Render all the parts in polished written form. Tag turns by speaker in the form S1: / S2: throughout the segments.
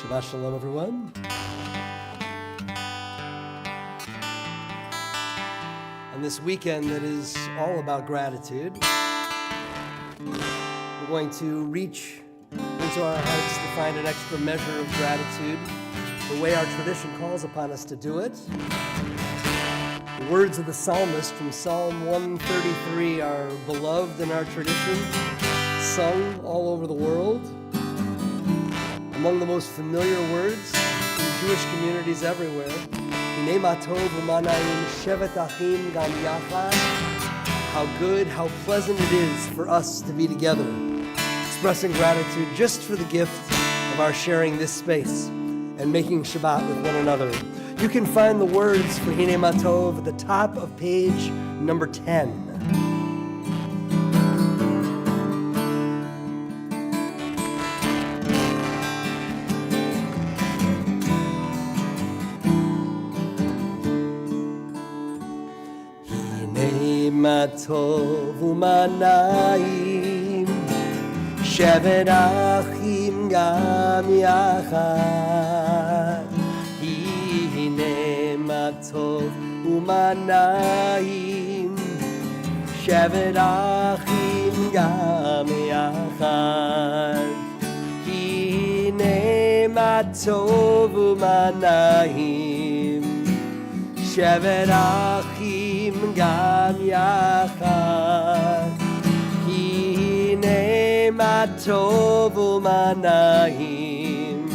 S1: Shabbat Shalom, everyone. On this weekend that is all about gratitude, we're going to reach into our hearts to find an extra measure of gratitude, the way our tradition calls upon us to do it. The words of the psalmist from Psalm 133 are beloved in our tradition, sung all over the world. Among the most familiar words in Jewish communities everywhere, Hinei ma tov u'manayim shevet achim gam yachad. How good, how pleasant it is for us to be together, expressing gratitude just for the gift of our sharing this space and making Shabbat with one another. You can find the words for Hinei ma tov at the top of page number 10. Ma tov u'manayim shevet achim gam yachad. Hinei ma tov u'manayim shevet achim gam yachad. Hinei ma tov u'manayim shevet achim gam yachad. Hinei ma tov u'manayim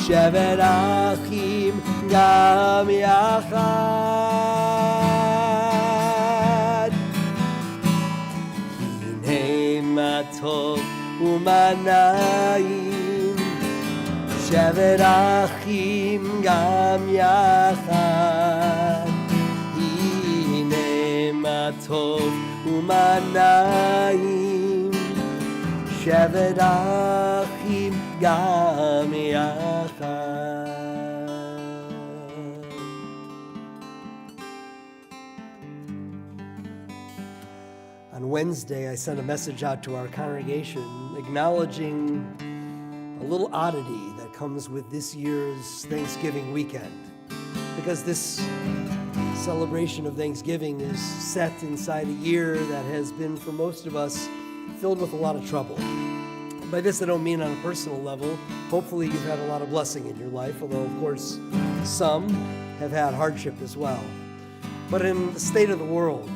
S1: shevet achim gam yachad. Hinei ma tov u'manayim shevet achim gam yachad. Hinei ma tov u'manayim shevet achim gam yachad. On Wednesday, I sent a message out to our congregation acknowledging a little oddity that comes with this year's Thanksgiving weekend, because this celebration of Thanksgiving is set inside a year that has been, for most of us, filled with a lot of trouble. By this, I don't mean on a personal level. Hopefully, you've had a lot of blessing in your life, although, of course, some have had hardship as well. But in the state of the world,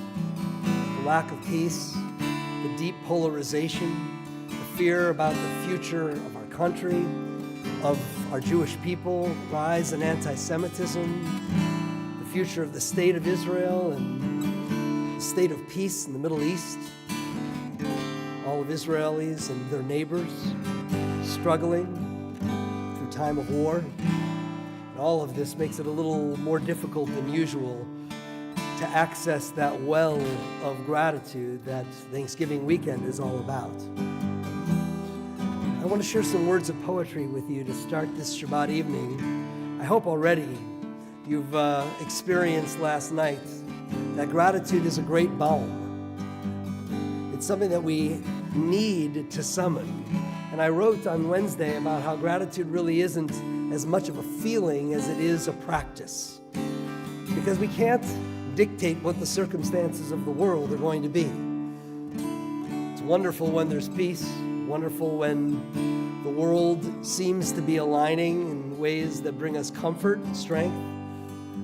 S1: the lack of peace, the deep polarization, the fear about the future of our country, of our Jewish people, rise in anti-Semitism, the future of the state of Israel and the state of peace in the Middle East, all of Israelis and their neighbors struggling through time of war. And all of this makes it a little more difficult than usual to access that well of gratitude that Thanksgiving weekend is all about. I want to share some words of poetry with you to start this Shabbat evening. I hope already you've experienced last night that gratitude is a great balm. It's something that we need to summon. And I wrote on Wednesday about how gratitude really isn't as much of a feeling as it is a practice. Because we can't dictate what the circumstances of the world are going to be. It's wonderful when there's peace, wonderful when the world seems to be aligning in ways that bring us comfort and strength.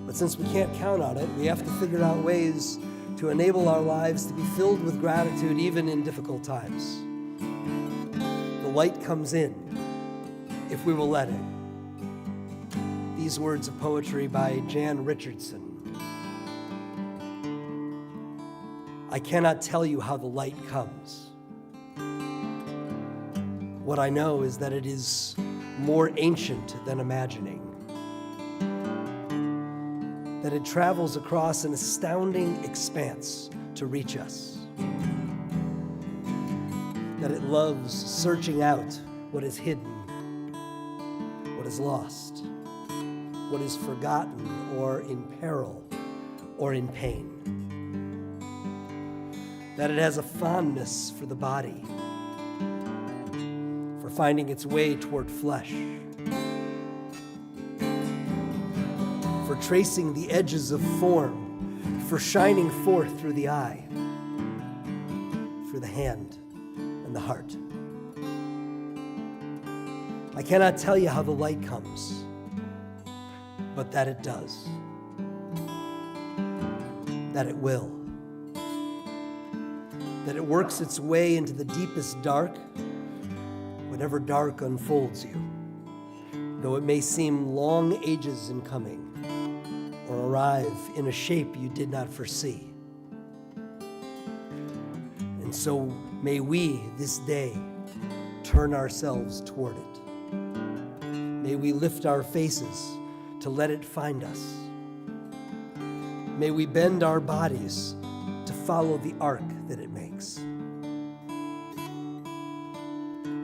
S1: But since we can't count on it, we have to figure out ways to enable our lives to be filled with gratitude even in difficult times. The light comes in if we will let it. These words of poetry by Jan Richardson. I cannot tell you how the light comes. What I know is that it is more ancient than imagining, that it travels across an astounding expanse to reach us, that it loves searching out what is hidden, what is lost, what is forgotten or in peril or in pain, that it has a fondness for the body, for finding its way toward flesh, for tracing the edges of form, for shining forth through the eye, through the hand and the heart. I cannot tell you how the light comes, but that it does, that it will, that it works its way into the deepest dark, whatever dark unfolds you, though it may seem long ages in coming, or arrive in a shape you did not foresee. And so may we this day turn ourselves toward it. May we lift our faces to let it find us. May we bend our bodies to follow the arc that it makes.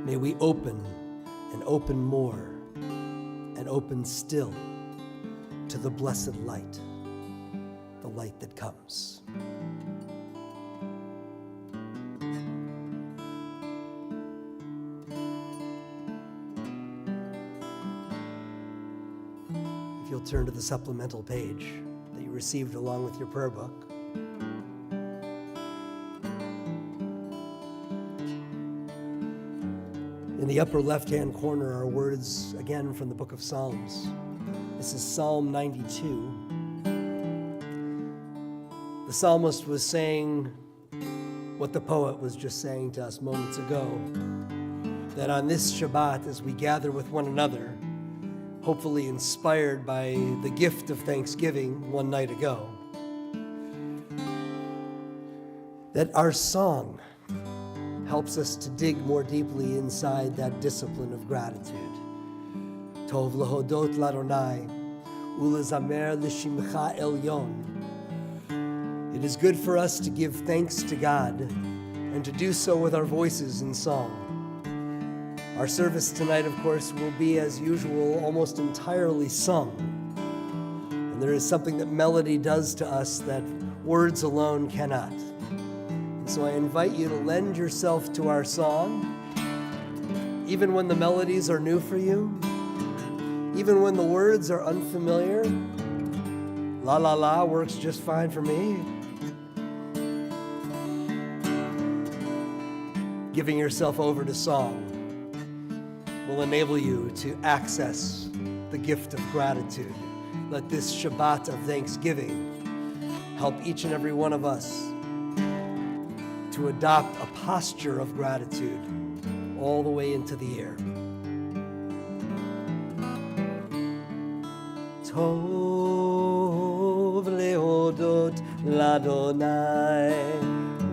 S1: May we open and open more and open still to the blessed light, the light that comes. If you'll turn to the supplemental page that you received along with your prayer book. In the upper left-hand corner are words, again, from the book of Psalms. This is Psalm 92. The psalmist was saying what the poet was just saying to us moments ago, that on this Shabbat, as we gather with one another, hopefully inspired by the gift of Thanksgiving one night ago, that our song helps us to dig more deeply inside that discipline of gratitude. Tov lehodot l'Adonai, ulezamer l'shimcha elyon. It is good for us to give thanks to God and to do so with our voices in song. Our service tonight, of course, will be, as usual, almost entirely sung. And there is something that melody does to us that words alone cannot. And so I invite you to lend yourself to our song, even when the melodies are new for you. Even when the words are unfamiliar, la la la works just fine for me. Giving yourself over to song will enable you to access the gift of gratitude. Let this Shabbat of Thanksgiving help each and every one of us to adopt a posture of gratitude all the way into the air. Tov lehodot l'Adonai,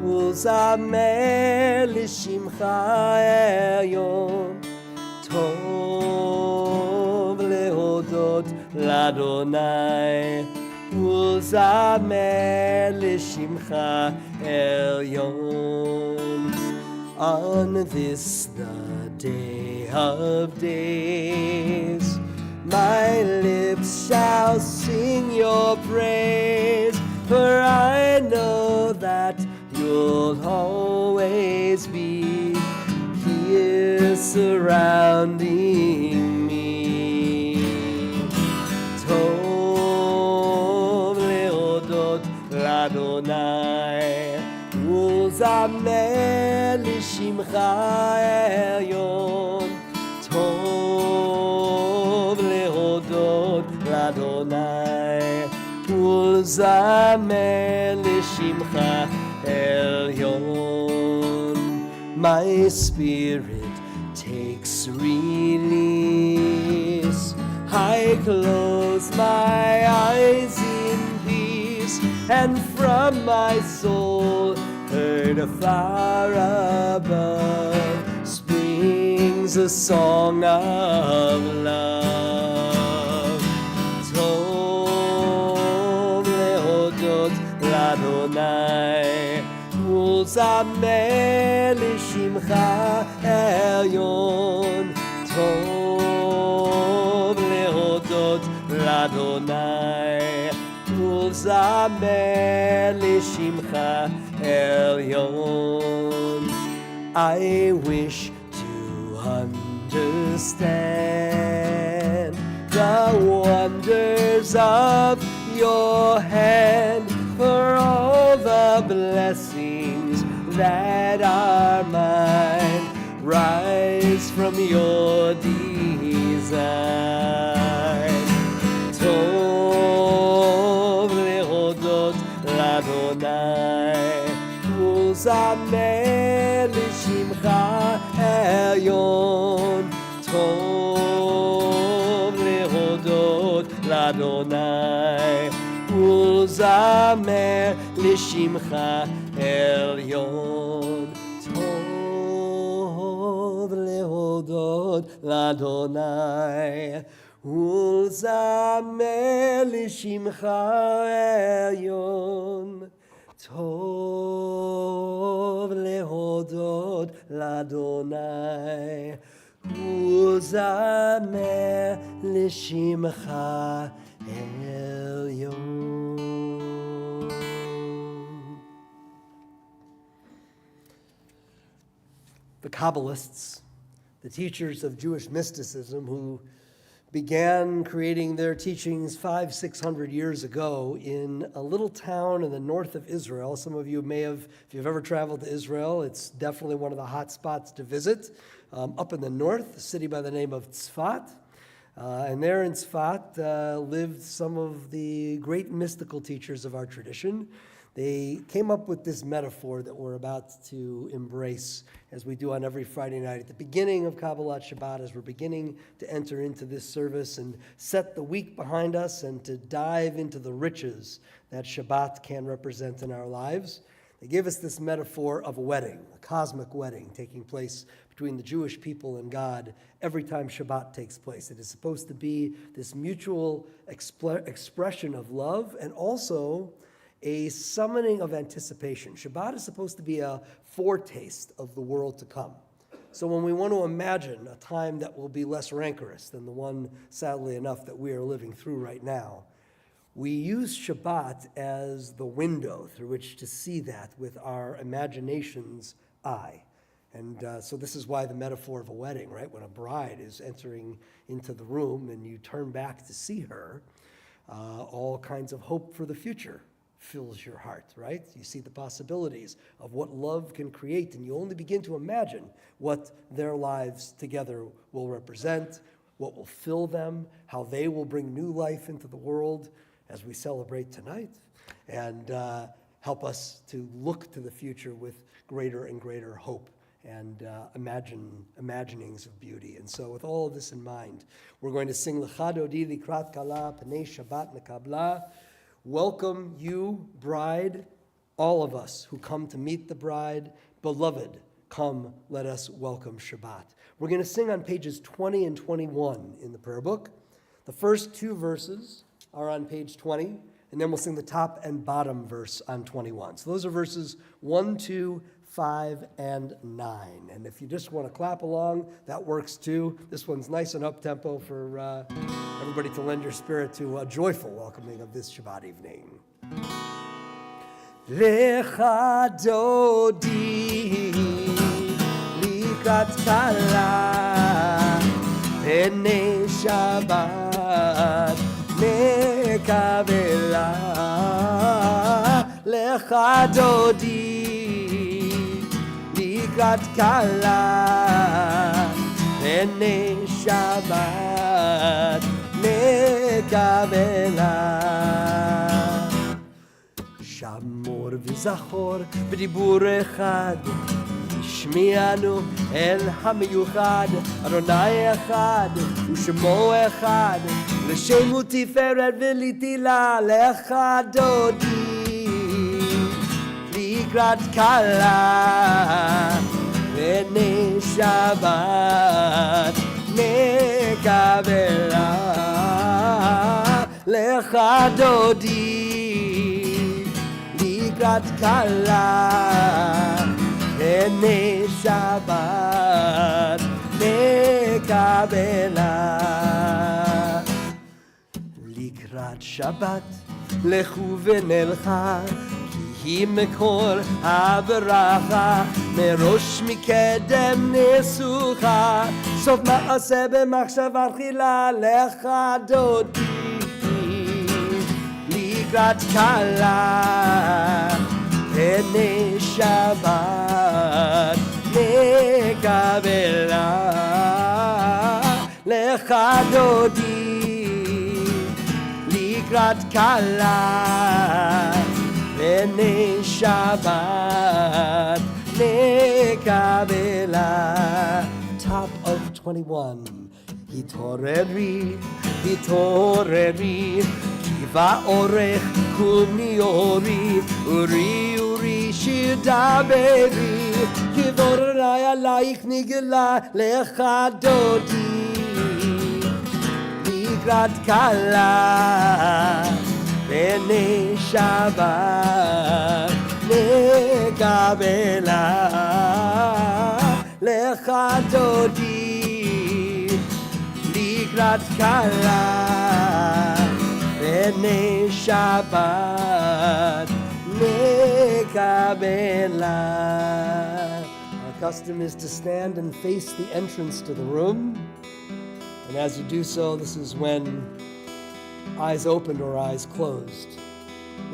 S1: uzamer l'shimcha elyon. Tov lehodot l'Adonai, uzamer l'shimcha elyon. On this the day of days, my lips shall sing your praise, for I know that you'll always be here surrounding me. Tov lehodot l'Adonai, uzamer l'shimcha elyon. Tov lehodot l'Adonai, uzamer l'shimcha elyon. My spirit takes release. I close my eyes in peace, and from my soul, heard afar above, springs a song of love. Tov lehodot l'Adonai, uzamer l'shimcha elyon. Tov lehodot l'Adonai, uzamer l'shimcha elyon. I wish to understand fingers of your hand for all the blessings that are mine. Rise from your design. Tov lehodot l'Adonai, uzamer l'shimcha elyon. Tov lehodot l'Adonai, uzamer l'shimcha elyon. Tov lehodot l'Adonai, ולזמר לשמך עליון. טוב להודות לאדוני, ולזמר לשמך עליון. The Kabbalists, the teachers of Jewish mysticism who began creating their teachings 500-600 years ago in a little town in the north of Israel. Some of you may have, if you've ever traveled to Israel, it's definitely one of the hot spots to visit. Up in the north, a city by the name of Tzfat. And there in Tzfat lived some of the great mystical teachers of our tradition. They came up with this metaphor that we're about to embrace, as we do on every Friday night at the beginning of Kabbalat Shabbat, as we're beginning to enter into this service and set the week behind us and to dive into the riches that Shabbat can represent in our lives. They give us this metaphor of a wedding, a cosmic wedding taking place between the Jewish people and God every time Shabbat takes place. It is supposed to be this mutual expression of love and also a summoning of anticipation. Shabbat is supposed to be a foretaste of the world to come. So when we want to imagine a time that will be less rancorous than the one, sadly enough, that we are living through right now, we use Shabbat as the window through which to see that with our imagination's eye. And so this is why the metaphor of a wedding, right? When a bride is entering into the room and you turn back to see her, all kinds of hope for the future fills your heart, right? You see the possibilities of what love can create, and you only begin to imagine what their lives together will represent, what will fill them, how they will bring new life into the world as we celebrate tonight, and help us to look to the future with greater and greater hope and imaginings of beauty. And so with all of this in mind, we're going to sing L'cha dodi likrat kala pnei Shabbat nekabla. Welcome you, bride, all of us who come to meet the bride. Beloved, come, let us welcome Shabbat. We're going to sing on pages 20 and 21 in the prayer book. The first two verses are on page 20, and then we'll sing the top and bottom verse on 21. So those are verses 1, 2, 5, and 9. And if you just want to clap along, that works too. This one's nice and up-tempo for everybody to lend your spirit to a joyful welcoming of this Shabbat evening. Lecha dodi likrat kala pnei Shabbat nekavela. Lecha dodi likrat kala pnei Shabbat nekavela. שמור וזכור בדיבור אחד, השמיענו אל המיוחד, אדוני אחד ושמו אחד, לשם ותפארת ולתהילה. לך דודי לקראת כלה פני שבת נקבלה. לך דודי לקראת כלה פני שבת נקבלה. לקראת שבת לכו ונלכה, כי היא מקור הברכה, מראש מקדם ניסוחה, סוף מעשה במחשבה תחילה. לך דודי לקראת כלה, פני שבת נקבלה. לך דודי לקראת כלה, פני שבת נקבלה. Top of 21. התעוררי, התעוררי, כי באורך קומי אורי, אורי אורי שיר דברי, כי בוררי עלייך נגלה לך דודי, לקראת כלה, פני שבת נקבלה. לך דודי לקראת כלה, פני שבת נקבלה. Our custom is to stand and face the entrance to the room. And as you do so, this is when eyes opened or eyes closed,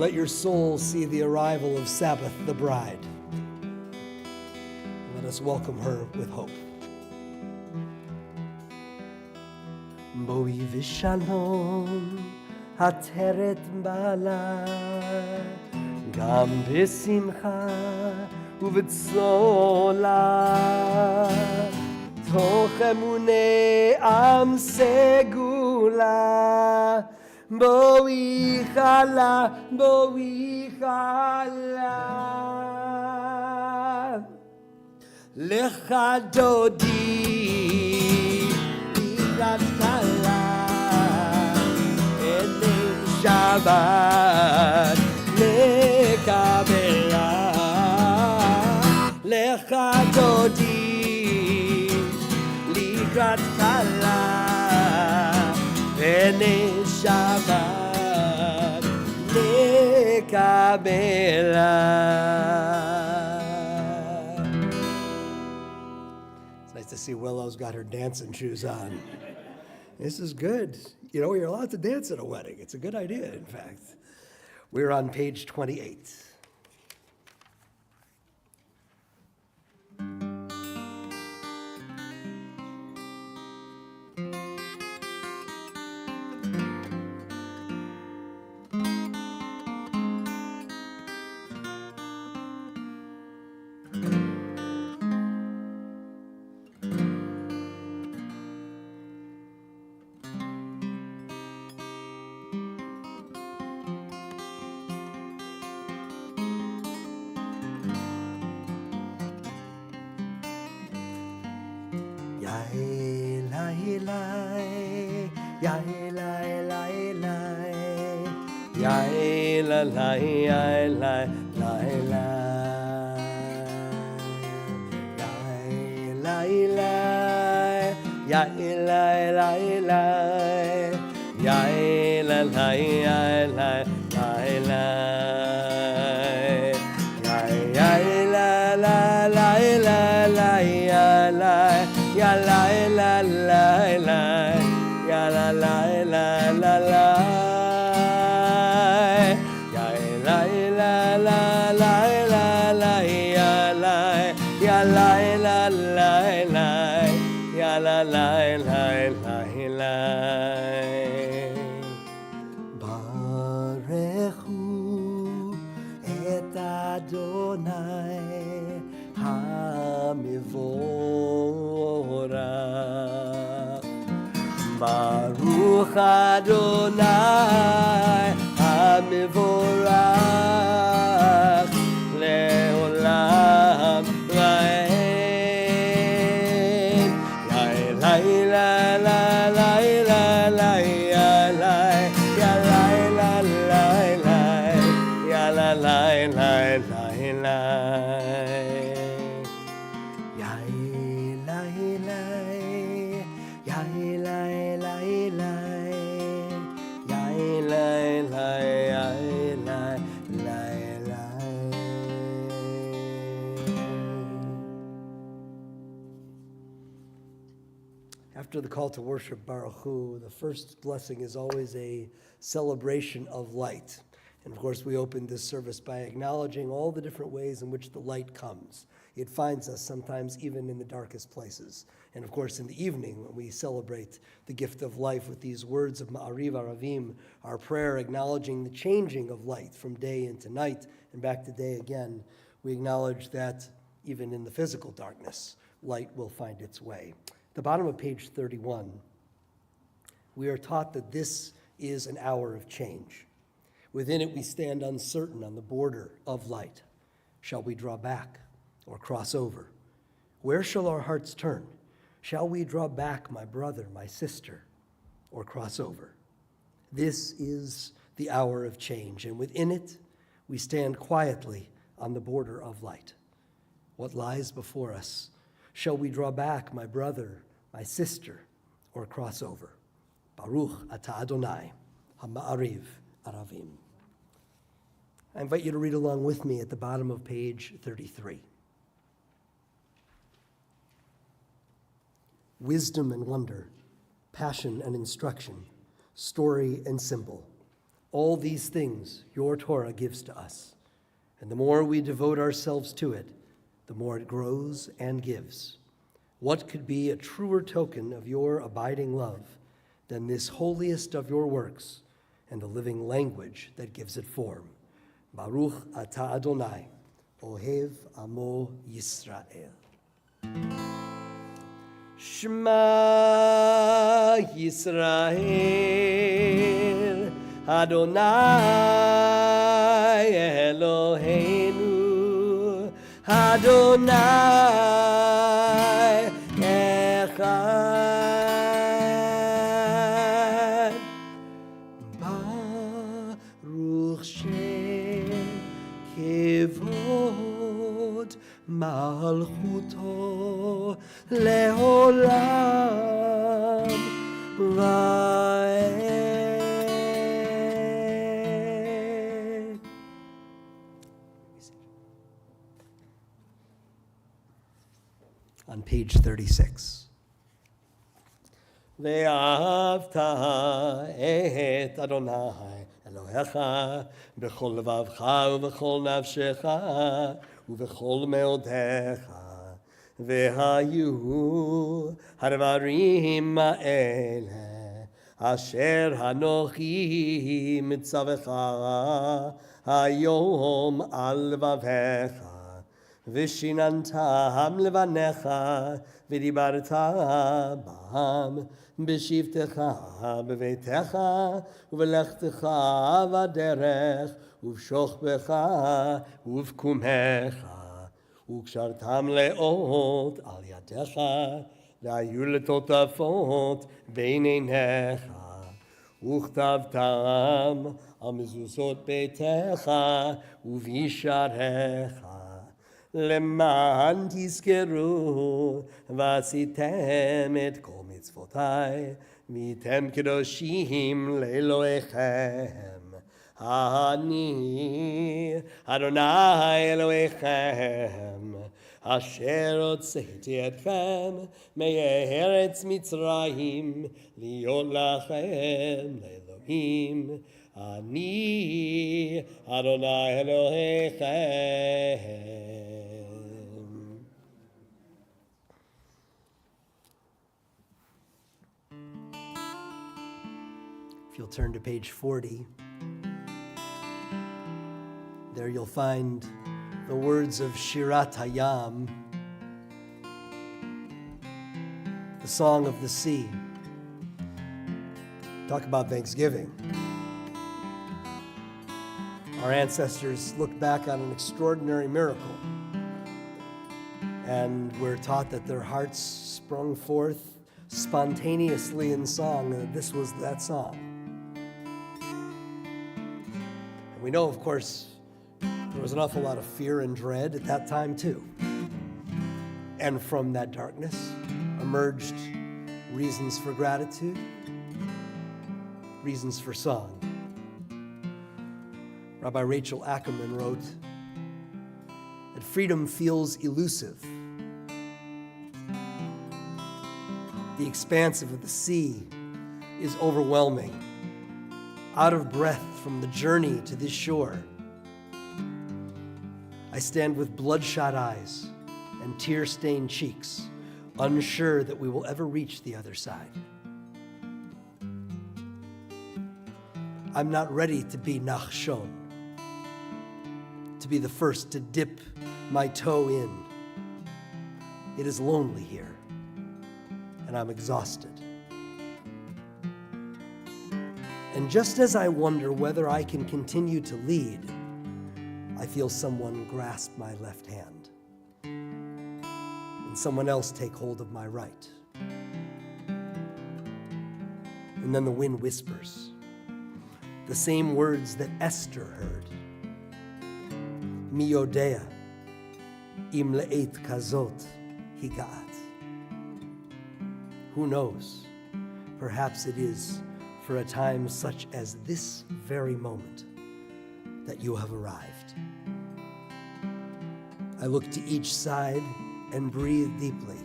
S1: let your soul see the arrival of Sabbath, the bride. Let us welcome her with hope. בואי ושלום, עטרת בעלה, גם בשמחה ובצולה, תוך אמוני עם סגולה. בואי חלה, בואי חלה. לך דודי לקראת כלה, פני שבת נקבלה. לך דודי לקראת כלה, פני שבת נקבלה. To see Willow's got her dancing shoes on. This is good. You know, you're allowed to dance at a wedding. It's a good idea, in fact. We're on page 28. ברכו את אדוני המבורך, ברוך אדוני המבורך לעולם ועד. After the call to worship Baruch Hu, the first blessing is always a celebration of light. And of course, we opened this service by acknowledging all the different ways in which the light comes. It finds us sometimes even in the darkest places. And of course, in the evening, when we celebrate the gift of life with these words of Ma'ariv Aravim, our prayer acknowledging the changing of light from day into night and back to day again, we acknowledge that even in the physical darkness, light will find its way. At the bottom of page 31, we are taught that this is an hour of change. Within it, we stand uncertain on the border of light. Shall we draw back or cross over? Where shall our hearts turn? Shall we draw back, my brother, my sister, or cross over? This is the hour of change, and within it, we stand quietly on the border of light. What lies before us? Shall we draw back, my brother, my sister, or cross over? Baruch atah Adonai, ha-ma'ariv aravim. I invite you to read along with me at the bottom of page 33. Wisdom and wonder, passion and instruction, story and symbol. All these things your Torah gives to us. And the more we devote ourselves to it, the more it grows and gives. What could be a truer token of your abiding love than this holiest of your works and the living language that gives it form? Baruch atah Adonai, ohev amo Yisrael. Shema Yisrael, Adonai Eloheinu, Adonai Echad. Baruch Kevod Malchuto Leolam Vaed. On page 36. Ve'avta et Adonai Elohecha b'chol levavcha u'b'chol nafshecha u'b'chol meodecha ve'hayu hadvarim ha'ele asher hanochi mitzavecha hayom al levavecha v'shinantam levanecha v'dibarta bam b'shivtecha b'veitecha u'v'lechtecha v'derech u'v'shochbecha u'v'kumecha u'kshartam le'ot al yadecha v'ayu letotafot b'eineinecha u'chtavtam al mezuzot beitecha u'v'yisharecha למען תזכרו ועשיתם את כל מצוותיי והייתם קדושים לאלוהיכם. אני אדוני אלוהיכם אשר הוצאתי אתכם מארץ מצרים להיות לכם לאלוהים. אני אדוני אלוהיכם. If you'll turn to page 40, there you'll find the words of Shirat Hayam, the Song of the Sea. Talk about Thanksgiving. Our ancestors looked back on an extraordinary miracle, and we're taught that their hearts sprung forth spontaneously in song, and this was that song. And we know, of course, there was an awful lot of fear and dread at that time too. And from that darkness emerged reasons for gratitude, reasons for song. Rabbi Rachel Ackerman wrote that freedom feels elusive. The expanse of the sea is overwhelming. out of breath from the journey to this shore. I stand with bloodshot eyes and tear-stained cheeks, unsure that we will ever reach the other side. I'm not ready to be Nachshon, to be the first to dip my toe in. It is lonely here, and I'm exhausted. And just as I wonder whether I can continue to lead, I feel someone grasp my left hand, and someone else take hold of my right. And then the wind whispers, the same words that Esther heard. Mi yodea, im le'et kazot higat. Who knows? Perhaps it is for a time such as this very moment that you have arrived. I look to each side and breathe deeply.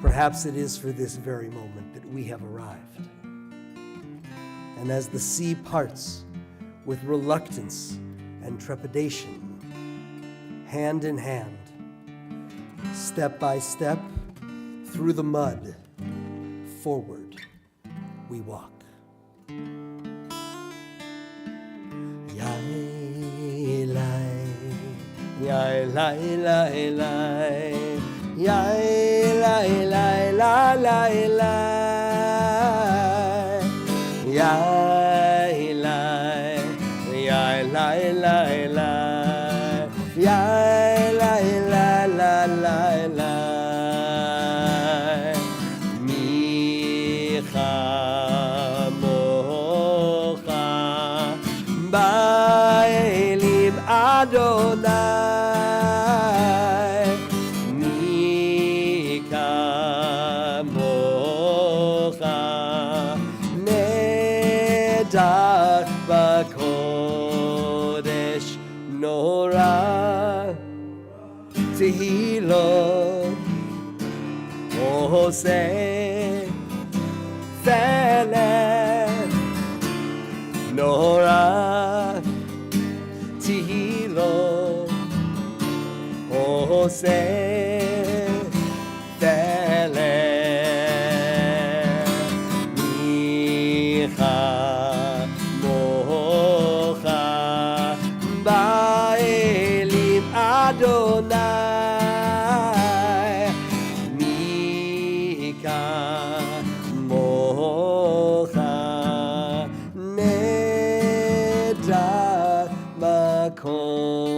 S1: Perhaps it is for this very moment that we have arrived. And as the sea parts with reluctance and trepidation, hand in hand, step by step, through the mud, forward we walk. Yai lai, yai lai lai lai, yai lai lai la lai lai, yai lai, yai lai lai lai, yai lai la la la la. Adonai, mi kamocha, nedar b'kodesh nora, tehilot oseh felet nora. Ose tele micha mocha ba'elim Adonai mika mocha nedar makom.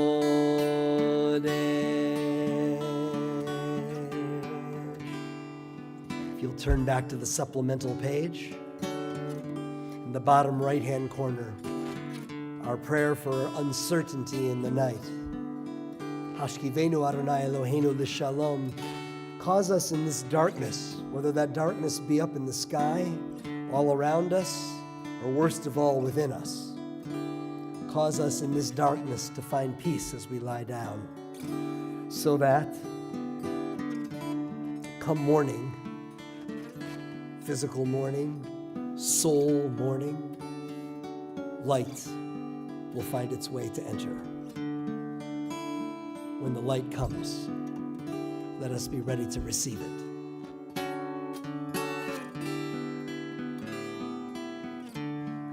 S1: Turn back to the supplemental page. In the bottom right-hand corner, our prayer for uncertainty in the night. Hashkivenu Adonai Eloheinu l'shalom. Cause us in this darkness, whether that darkness be up in the sky, all around us, or worst of all, within us. Cause us in this darkness to find peace as we lie down, so that come morning, physical morning, soul morning, light will find its way to enter. When the light comes, let us be ready to receive it.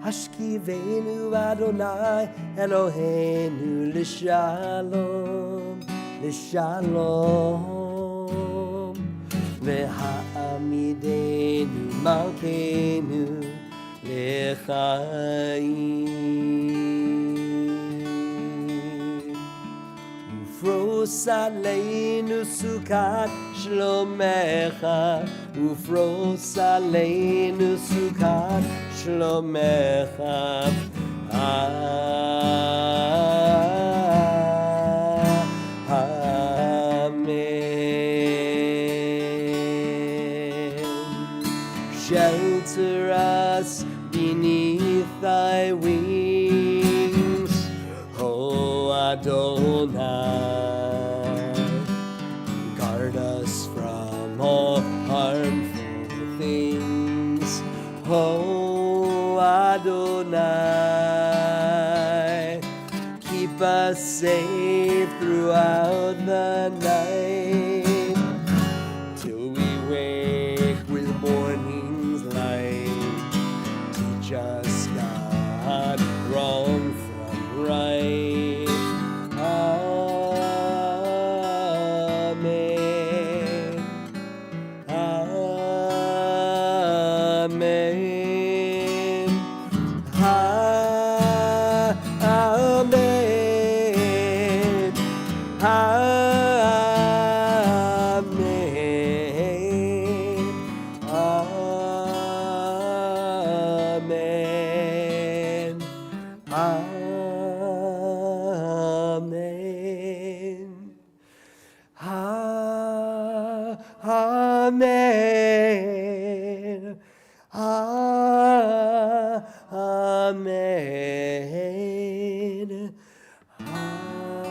S1: Hashkivenu Adonai Eloheinu l'shalom, l'shalom. Ve'ha'amidenu malkeinu lechaim. Ufros aleinu sukat shlomecha, ufros aleinu sukat shlomecha. Shelter us beneath thy wings, O Adonai. Guard us from all harmful things, O Adonai. keep us safe throughout the night, till we wake with morning's light. Teach us, God, wrong from right. Amen. Amen. Amen. Amen. Amen. Amen. Amen.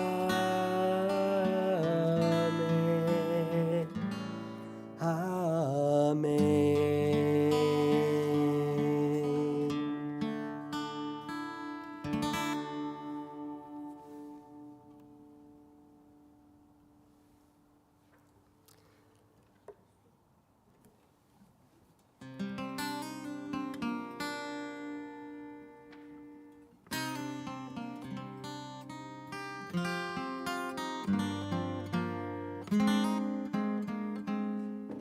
S1: Amen.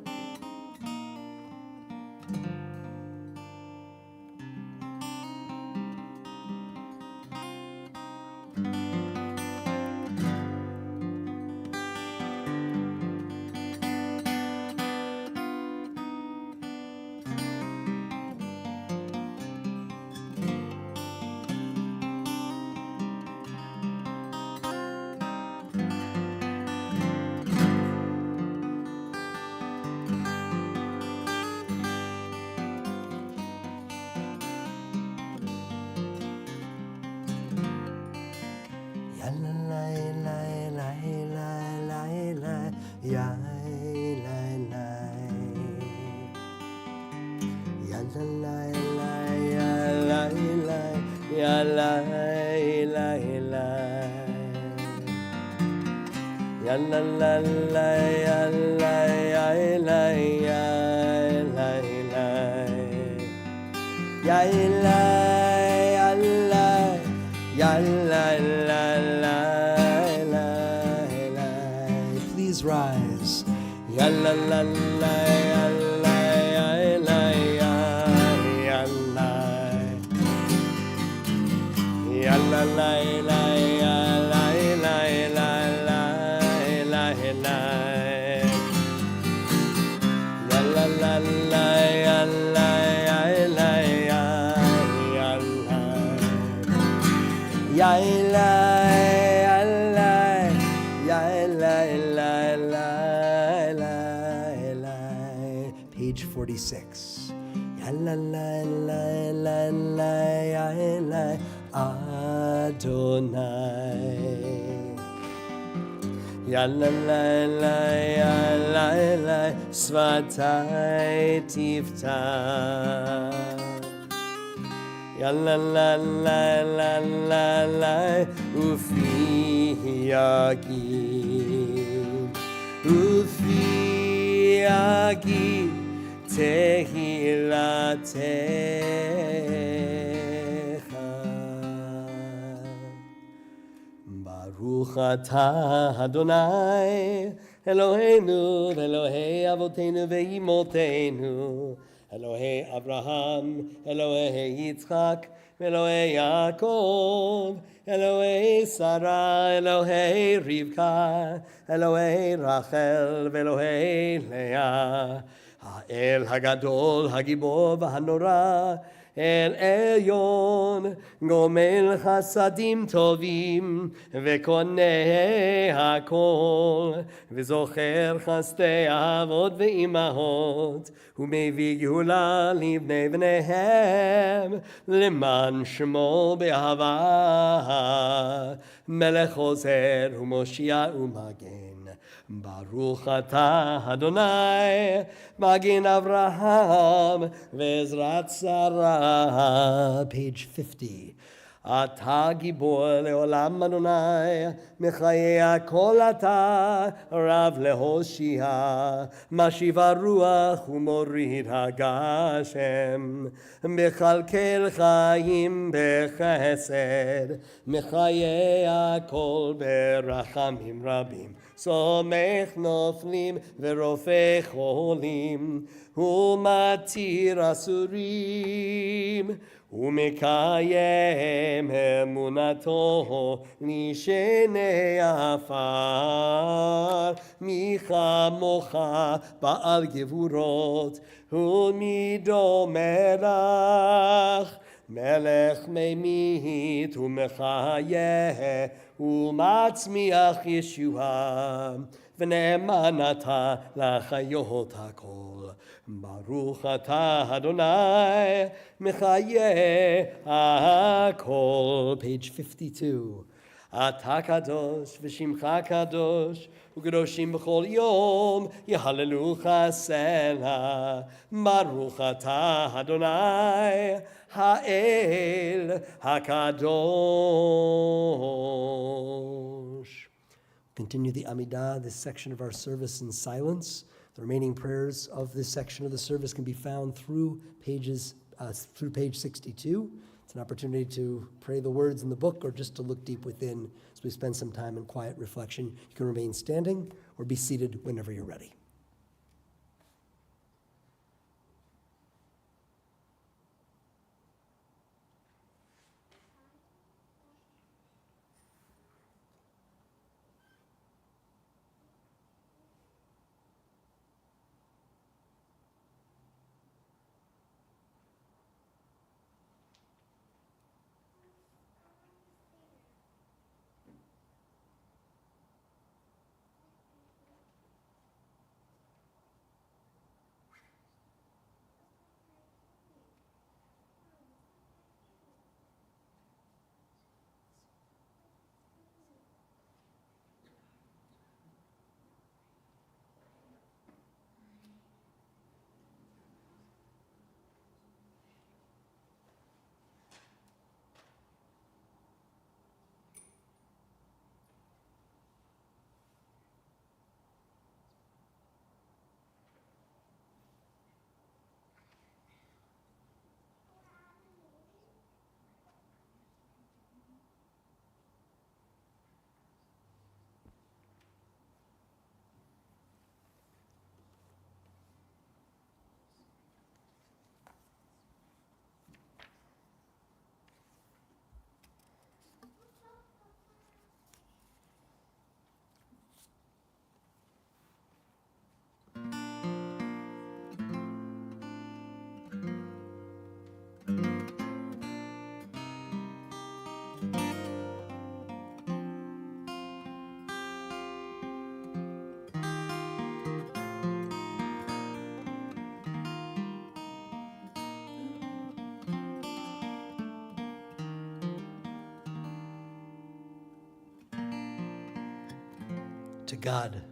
S1: Amen. Amen. Please rise. Ya la la la ya la ya la ya ya la ya la la la ya la la la la la la ya la la la ya la ya la ya ya la ya la Page 46. Ya la la la la la ya la Adonai. Ya la la la ya la la Svatai Tifta. Ya la la la la la la Ufi Yagi. Ufi Yagi. Tehilatecha Baruch atah Adonai Eloheinu Elohei Avotenu ve'imotenu Elohei Abraham Elohei Yitzchak Elohei Yaakov Elohei Sarah Elohei Rivka Elohei Rachel Elohei Leah El Hagadol, Hagibor, Hanora, El Elyon, Gomel Chasadim Tovim, Vekoneh Hakol, V'zocher Chastei Avot Ve'imahot, U'mevi Gehula Livnei V'nehem, Leman Shmo Be'ahava, Melech Ozer, U'Moshia U'Magen. Baruch atah Adonai, Magin Avraham, Vezrat Sarah. Page 50. אתה גיבור לעולם אדוני, מחיי הכל אתה רב להושיע, משיב הרוח ומוריד הגשם, מכלכל חיים בחסד, מחיי הכל ברחמים רבים, סומך נופלים ורופא חולים, ומתיר אסורים, ומקיים אמונתו לשני עפר, מי כמוך בעל גבורות ומידו מלך, מלך ממית ומחיה ומצמיח ישועה, ונאמן אתה לחיות הכל. ברוך אתה אדוני מחיה הכל. Page 52. אתה קדוש ושמך קדוש, וקדושים בכל יום יהללוך סלע. ברוך אתה אדוני האל הקדוש. Continue the Amidah, this section of our service, in silence. The remaining prayers of this section of the service can be found through page 62. It's an opportunity to pray the words in the book or just to look deep within as we spend some time in quiet reflection. You can remain standing or be seated whenever you're ready. To God,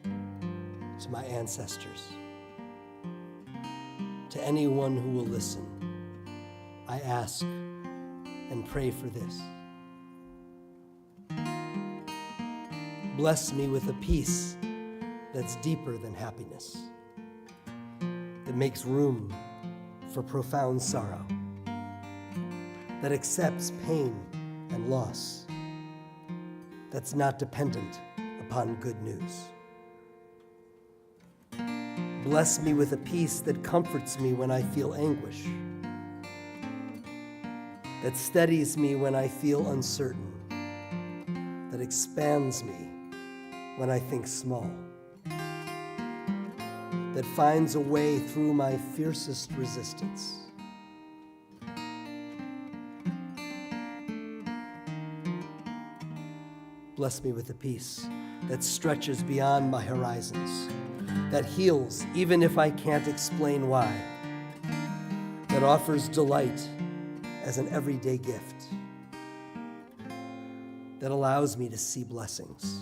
S1: to my ancestors, to anyone who will listen, I ask and pray for this. Bless me with a peace that's deeper than happiness, that makes room for profound sorrow, that accepts pain and loss, that's not dependent upon good news. Bless me with a peace that comforts me when I feel anguish, that steadies me when I feel uncertain, that expands me when I think small, that finds a way through my fiercest resistance. Bless me with a peace that stretches beyond my horizons, that heals even if I can't explain why, that offers delight as an everyday gift, that allows me to see blessings.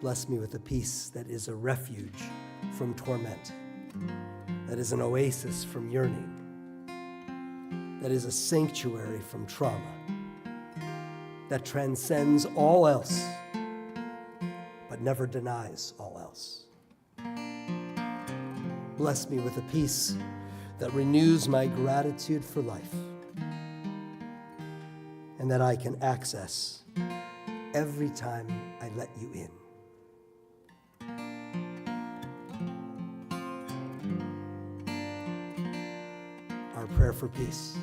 S1: Bless me with a peace that is a refuge from torment, that is an oasis from yearning, that is a sanctuary from trauma, that transcends all else, but never denies all else. Bless me with a peace that renews my gratitude for life, and that I can access every time I let you in. Our prayer for peace,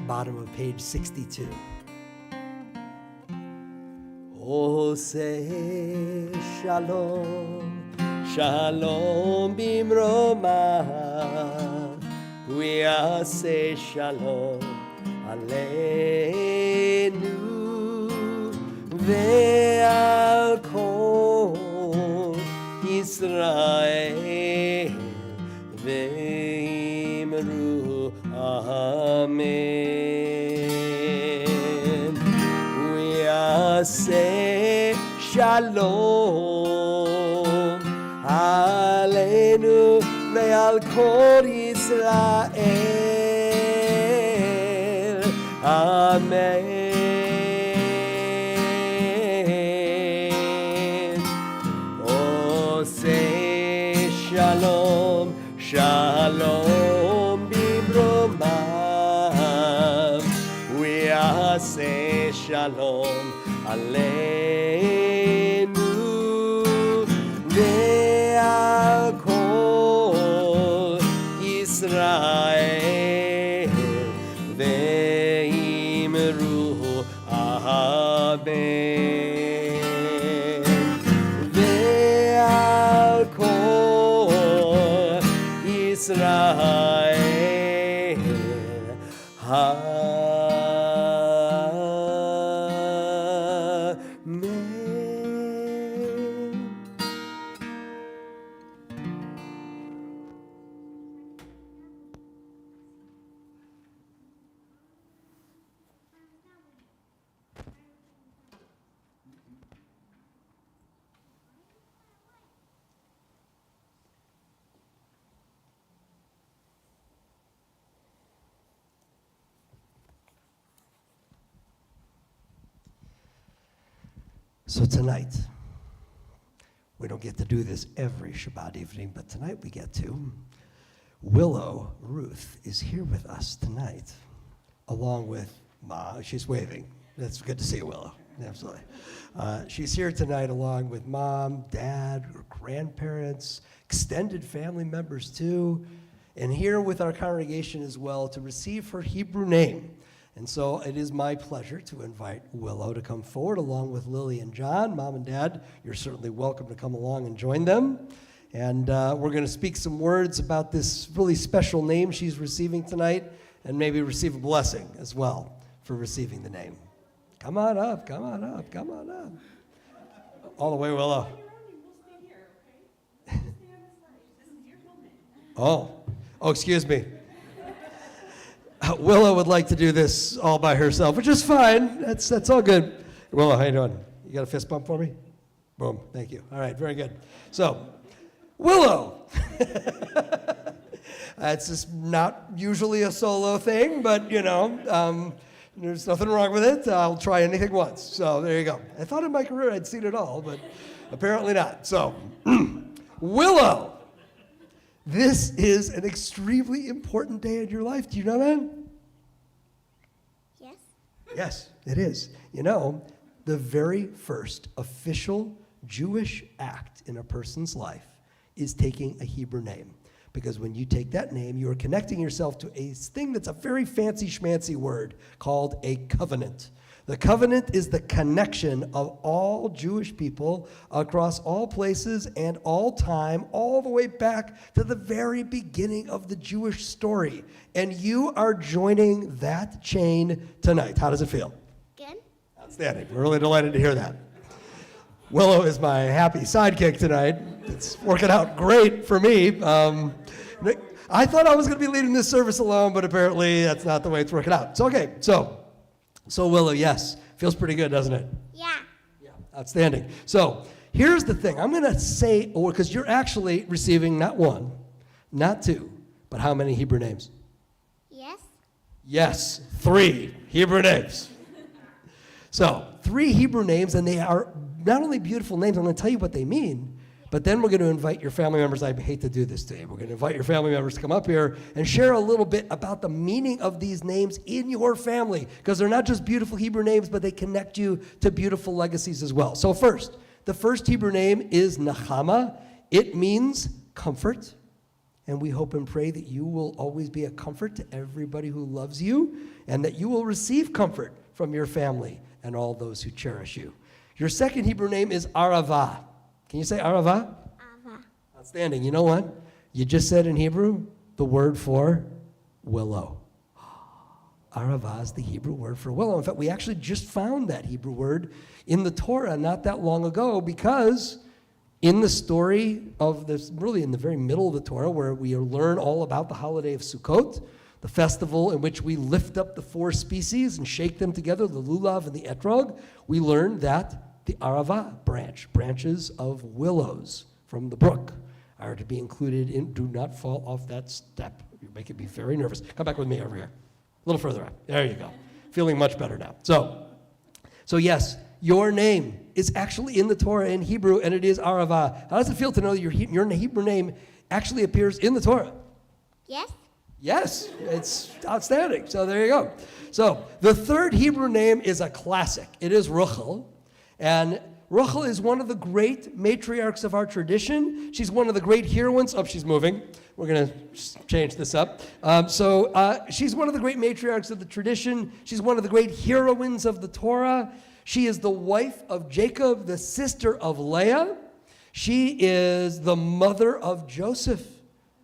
S1: bottom of page 62. Oh, say shalom, shalom bimroma. We are say shalom aleinu ve'al kol Yisrael ve'imru amen. We are say shalom aleinu ve'al kol Yisrael amen. Oh, say shalom, shalom bimromam. We are say shalom aleinu ve'al kol Yisrael ve'imru amen. Ve'al kol Yisrael amen. So tonight, we don't get to do this every Shabbat evening, but tonight we get to. Willow Ruth is here with us tonight, along with Ma. She's waving. That's good to see you, Willow. Absolutely. She's here tonight along with Mom, Dad, her grandparents, extended family members too, and here with our congregation as well to receive her Hebrew name. And so it is my pleasure to invite Willow to come forward along with Lily and John. Mom and Dad, you're certainly welcome to come along and join them. And we're going to speak some words about this really special name she's receiving tonight, and maybe receive a blessing as well for receiving the name. Come on up, come on up, come on up. All the way, Willow. Oh, excuse me. Willow would like to do this all by herself, which is fine. That's all good. Willow, how you doing? You got a fist bump for me? Boom, thank you. All right, very good. So, Willow. It's just not usually a solo thing, but there's nothing wrong with it. I'll try anything once. So there you go. I thought in my career I'd seen it all, but apparently not. So, Willow. This is an extremely important day in your life. Do you know that?
S2: Yes.
S1: Yes, it is. You know, the very first official Jewish act in a person's life is taking a Hebrew name. Because when you take that name, you are connecting yourself to a thing that's a very fancy schmancy word called a covenant. The covenant is the connection of all Jewish people across all places and all time, all the way back to the very beginning of the Jewish story. And you are joining that chain tonight. How does it feel?
S2: Good.
S1: Outstanding. We're really delighted to hear that. Willow is my happy sidekick tonight. It's working out great for me. I thought I was going to be leading this service alone, but apparently that's not the way it's working out. So, okay, so Willow, yes, feels pretty good, doesn't it?
S2: Yeah.
S1: Yeah, outstanding. So here's the thing. I'm going to say, because you're actually receiving not one, not two, but how many Hebrew names?
S2: Yes.
S1: Yes, 3 Hebrew names. So 3 Hebrew names, and they are not only beautiful names, I'm going to tell you what they mean, but then we're going to invite your family members. I hate to do this to you. We're going to invite your family members to come up here and share a little bit about the meaning of these names in your family, because they're not just beautiful Hebrew names, but they connect you to beautiful legacies as well. So first, the first Hebrew name is Nechama. It means comfort. And we hope and pray that you will always be a comfort to everybody who loves you, and that you will receive comfort from your family and all those who cherish you. Your second Hebrew name is Arava. Can you say Arava?
S2: Ava.
S1: Outstanding. You know what? You just said in Hebrew the word for willow. Arava is the Hebrew word for willow. In fact, we actually just found that Hebrew word in the Torah not that long ago, because in the story of this, really in the very middle of the Torah, where we learn all about the holiday of Sukkot, the festival in which we lift up the 4 species and shake them together, the lulav and the etrog, we learn that the Arava branches of willows from the brook, are to be included in. Do not fall off that step. You're making me very nervous. Come back with me over here. A little further up. There you go. Feeling much better now. So yes, your name is actually in the Torah in Hebrew, and it is Arava. How does it feel to know that your Hebrew name actually appears in the Torah?
S2: Yes.
S1: Yes, it's outstanding. So there you go. So the third Hebrew name is a classic. It is Ruchel. And Ruchel is one of the great matriarchs of our tradition. She's one of the great heroines. Oh, she's moving. We're going to change this up. She's one of the great matriarchs of the tradition. She's one of the great heroines of the Torah. She is the wife of Jacob, the sister of Leah. She is the mother of Joseph.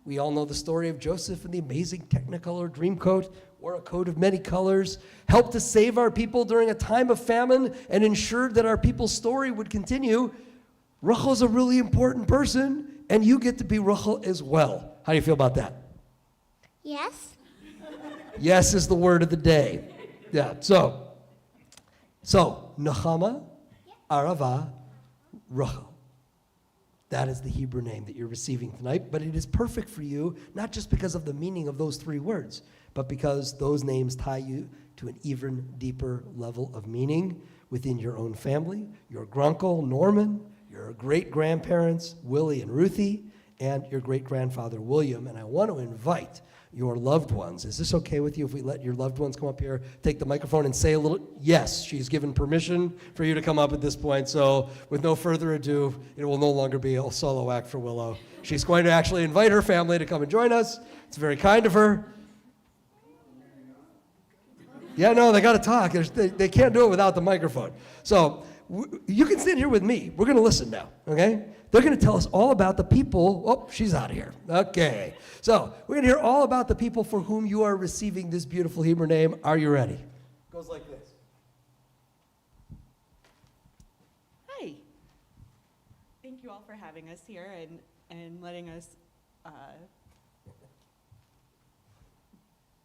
S1: We all know the story of Joseph and the amazing Technicolor dream coat, wore a coat of many colors, helped to save our people during a time of famine, and ensured that our people's story would continue. Rachel's a really important person, and you get to be Rachel as well. How do you feel about that?
S2: Yes.
S1: Yes is the word of the day. Yeah, so Nechama, Arava, Rachel. That is the Hebrew name that you're receiving tonight, but it is perfect for you, not just because of the meaning of those 3 words, but because those names tie you to an even deeper level of meaning within your own family, your grunkle, Norman, your great-grandparents, Willie and Ruthie, and your great-grandfather, William. And I want to invite your loved ones. Is this okay with you if we let your loved ones come up here, take the microphone, and say a little? Yes, she's given permission for you to come up at this point. So with no further ado, it will no longer be a solo act for Willow. She's going to actually invite her family to come and join us. It's very kind of her. Yeah, no, they got to talk. They can't do it without the microphone. So you can sit here with me. We're going to listen now, okay? They're going to tell us all about the people. Oh, she's out of here. Okay. So we're going to hear all about the people for whom you are receiving this beautiful Hebrew name. Are you ready? It goes like this.
S3: Hi. Thank you all for having us here and letting us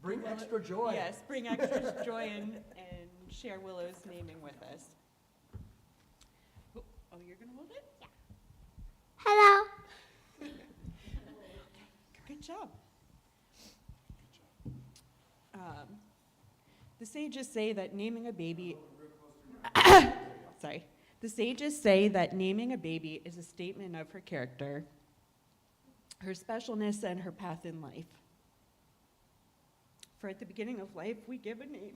S1: Bring extra joy.
S3: Yes, bring extra joy and share Willow's naming with us. Oh, you're going to hold it? Yeah.
S2: Hello.
S3: Good job. The sages say that naming a baby... Sorry. The sages say that naming a baby is a statement of her character, her specialness, and her path in life. For at the beginning of life, we give a name.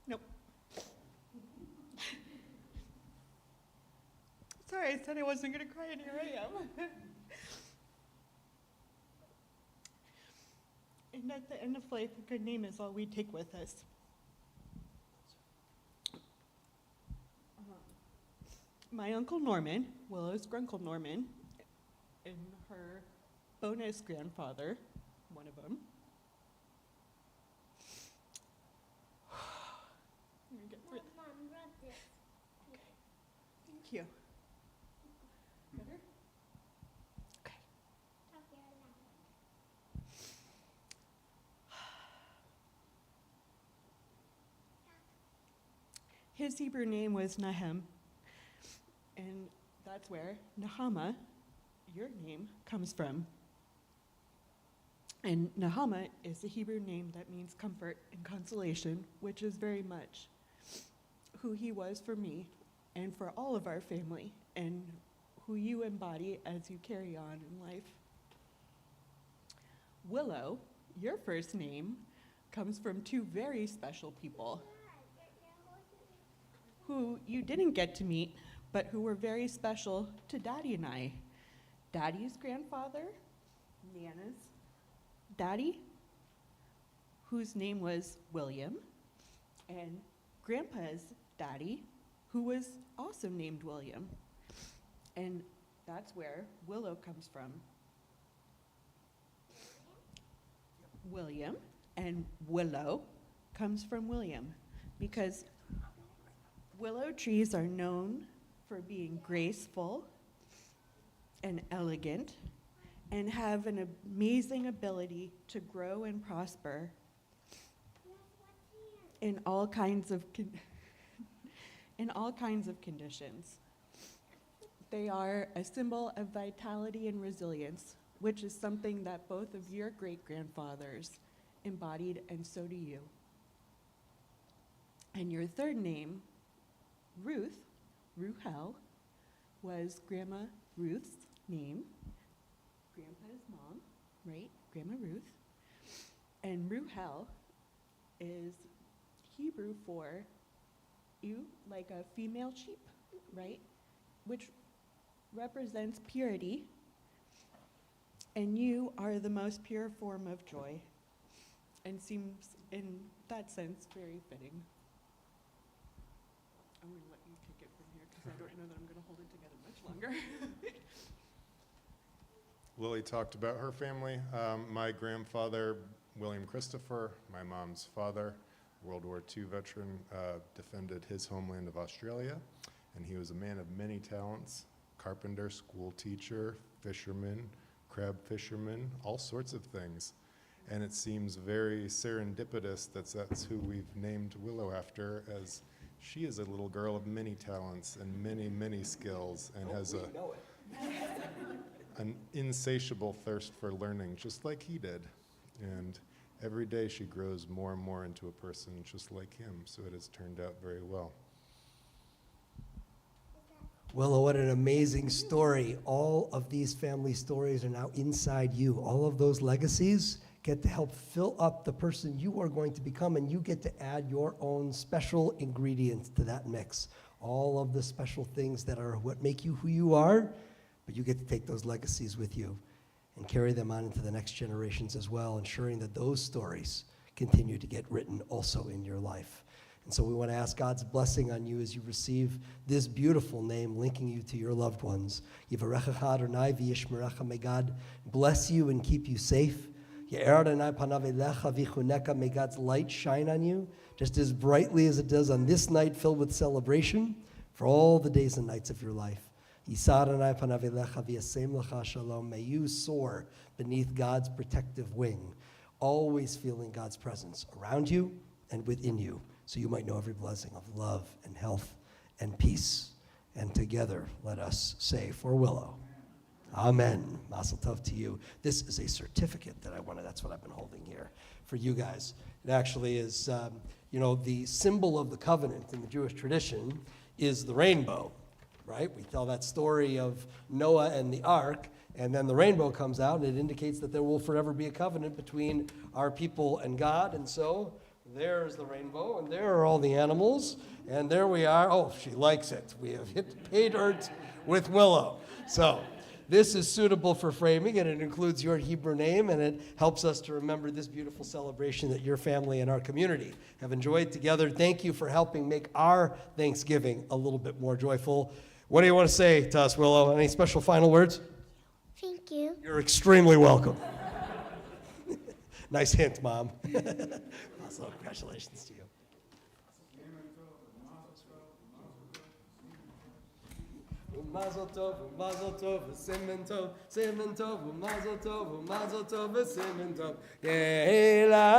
S3: Nope. Sorry, I said I wasn't going to cry, and here I am. And at the end of life, a good name is all we take with us. my Uncle Norman, Willow's grunkle Norman, and her bonus grandfather, one of them. Let me get through it. Thank you. Better? Okay. His Hebrew name was Nahem, and that's where Nahama, your name, comes from. And Nahama is a Hebrew name that means comfort and consolation, which is very much who he was for me and for all of our family, and who you embody as you carry on in life. Willow, your first name, comes from two very special people who you didn't get to meet, but who were very special to Daddy and I. Daddy's grandfather, Nana's daddy, whose name was William, and Grandpa's daddy, who was also named William. And that's where Willow comes from. William and Willow comes from William, because willow trees are known for being graceful and elegant and have an amazing ability to grow and prosper in all kinds of conditions. They are a symbol of vitality and resilience, which is something that both of your great-grandfathers embodied, and so do you. And your third name, Ruth, Ruhel, was Grandma Ruth's name, Grandpa's mom, right? Grandma Ruth. And Ruhel is Hebrew for you, like a female sheep, right? Which represents purity. And you are the most pure form of joy, and seems, in that sense, very fitting. I'm going to let you take it from here, because I don't know that I'm going to hold it together much longer.
S4: Lily talked about her family. My grandfather, William Christopher, my mom's father, World War II veteran, defended his homeland of Australia, and he was a man of many talents: carpenter, school teacher, fisherman, crab fisherman, all sorts of things. And it seems very serendipitous that that's who we've named Willow after, as she is a little girl of many talents and many, many skills, and has an insatiable thirst for learning, just like he did. And every day she grows more and more into a person just like him, so it has turned out very well.
S1: Willow, what an amazing story. All of these family stories are now inside you. All of those legacies get to help fill up the person you are going to become, and you get to add your own special ingredients to that mix. All of the special things that are what make you who you are, but you get to take those legacies with you and carry them on into the next generations as well, ensuring that those stories continue to get written also in your life. And so we want to ask God's blessing on you as you receive this beautiful name linking you to your loved ones. Yivarechecha Adonai v'yishmerecha. May God bless you and keep you safe. Ye'er Adonai panav elecha v'chuneka. May God's light shine on you just as brightly as it does on this night filled with celebration for all the days and nights of your life. Yisa Adonai panav elecha v'yasem lecha shalom. May you soar beneath God's protective wing, always feeling God's presence around you and within you, so you might know every blessing of love and health and peace. And together, let us say for Willow, Amen. Mazel tov to you. This is a certificate that that's what I've been holding here for you guys. It actually is, the symbol of the covenant in the Jewish tradition is the rainbow, right? We tell that story of Noah and the ark, and then the rainbow comes out, and it indicates that there will forever be a covenant between our people and God. And so there's the rainbow, and there are all the animals, and there we are. Oh, she likes it. We have hit pay dirt with Willow. So this is suitable for framing, and it includes your Hebrew name, and it helps us to remember this beautiful celebration that your family and our community have enjoyed together. Thank you for helping make our Thanksgiving a little bit more joyful. What do you want to say to us, Willow? Any special final words?
S2: Thank you.
S1: You're extremely welcome. Nice hint, Mom. Also, congratulations to you. Mazel tov, mazel tov, simen tov, mazel tov, mazel tov, simen tov. Yehelanu,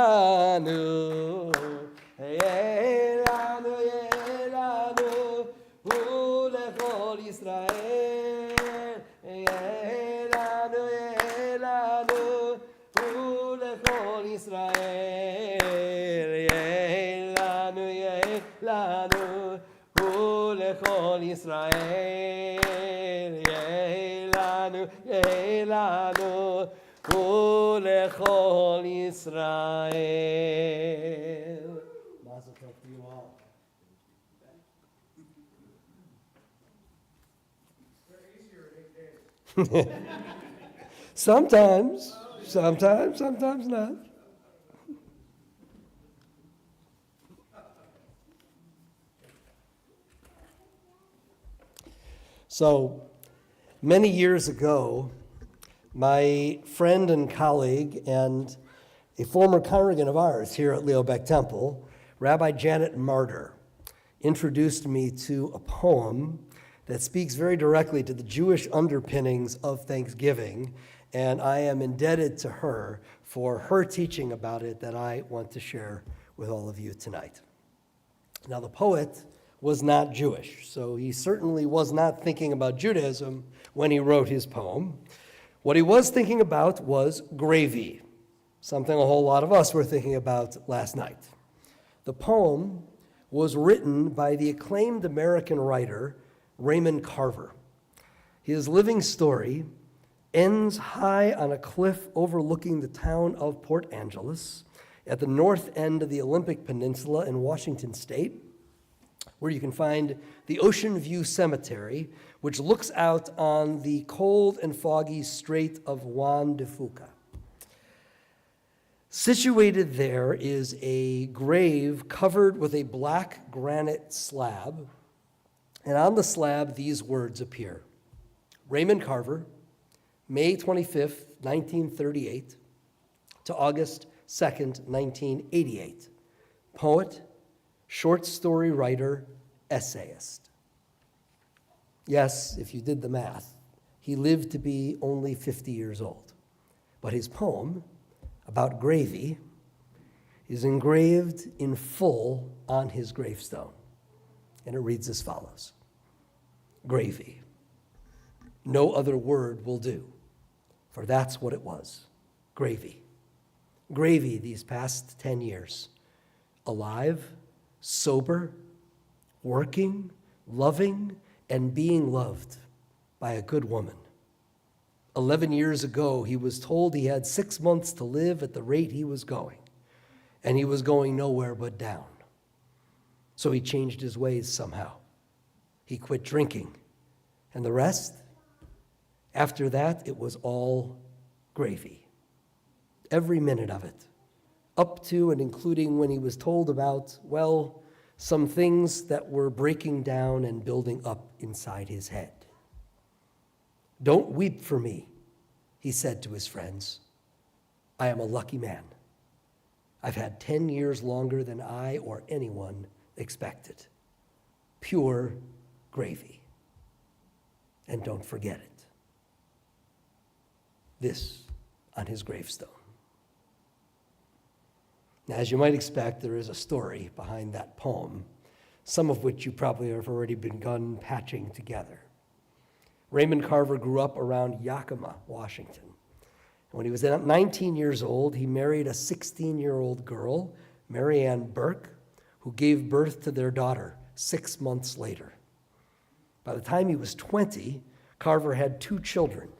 S1: yehelanu, yehelanu, ulechol Yisrael. Yehelanu, yehelanu, ulechol Yisrael. Yehelanu, yehelanu, ulechol Yisrael. Yehelanu, yehelanu, ulechol Yisrael. Mazel tov to you all. Sometimes not. So, many years ago, my friend and colleague and a former congregant of ours here at Leo Beck Temple, Rabbi Janet Martyr, introduced me to a poem that speaks very directly to the Jewish underpinnings of Thanksgiving, and I am indebted to her for her teaching about it that I want to share with all of you tonight. Now, the poet was not Jewish, so he certainly was not thinking about Judaism when he wrote his poem. What he was thinking about was gravy, something a whole lot of us were thinking about last night. The poem was written by the acclaimed American writer Raymond Carver. His living story ends high on a cliff overlooking the town of Port Angeles at the north end of the Olympic Peninsula in Washington State, where you can find the Ocean View Cemetery, which looks out on the cold and foggy Strait of Juan de Fuca. Situated there is a grave covered with a black granite slab, and on the slab these words appear: Raymond Carver, May 25th, 1938 to August 2nd, 1988. Poet, short story writer, essayist. Yes, if you did the math, he lived to be only 50 years old. But his poem about gravy is engraved in full on his gravestone. And it reads as follows: Gravy. No other word will do, for that's what it was. Gravy. Gravy these past 10 years. Alive, sober, working, loving, and being loved by a good woman. 11 years ago, he was told he had 6 months to live at the rate he was going, and he was going nowhere but down. So he changed his ways somehow. He quit drinking, and the rest? After that, it was all gravy. Every minute of it, up to and including when he was told about, well, some things that were breaking down and building up inside his head. Don't weep for me, he said to his friends. I am a lucky man. I've had 10 years longer than I or anyone expected. Pure gravy. And don't forget it. This on his gravestone. Now, as you might expect, there is a story behind that poem, some of which you probably have already begun patching together. Raymond Carver grew up around Yakima, Washington. And when he was 19 years old, he married a 16-year-old girl, Mary Ann Burke, who gave birth to their daughter 6 months later. By the time he was 20, Carver had 2 children.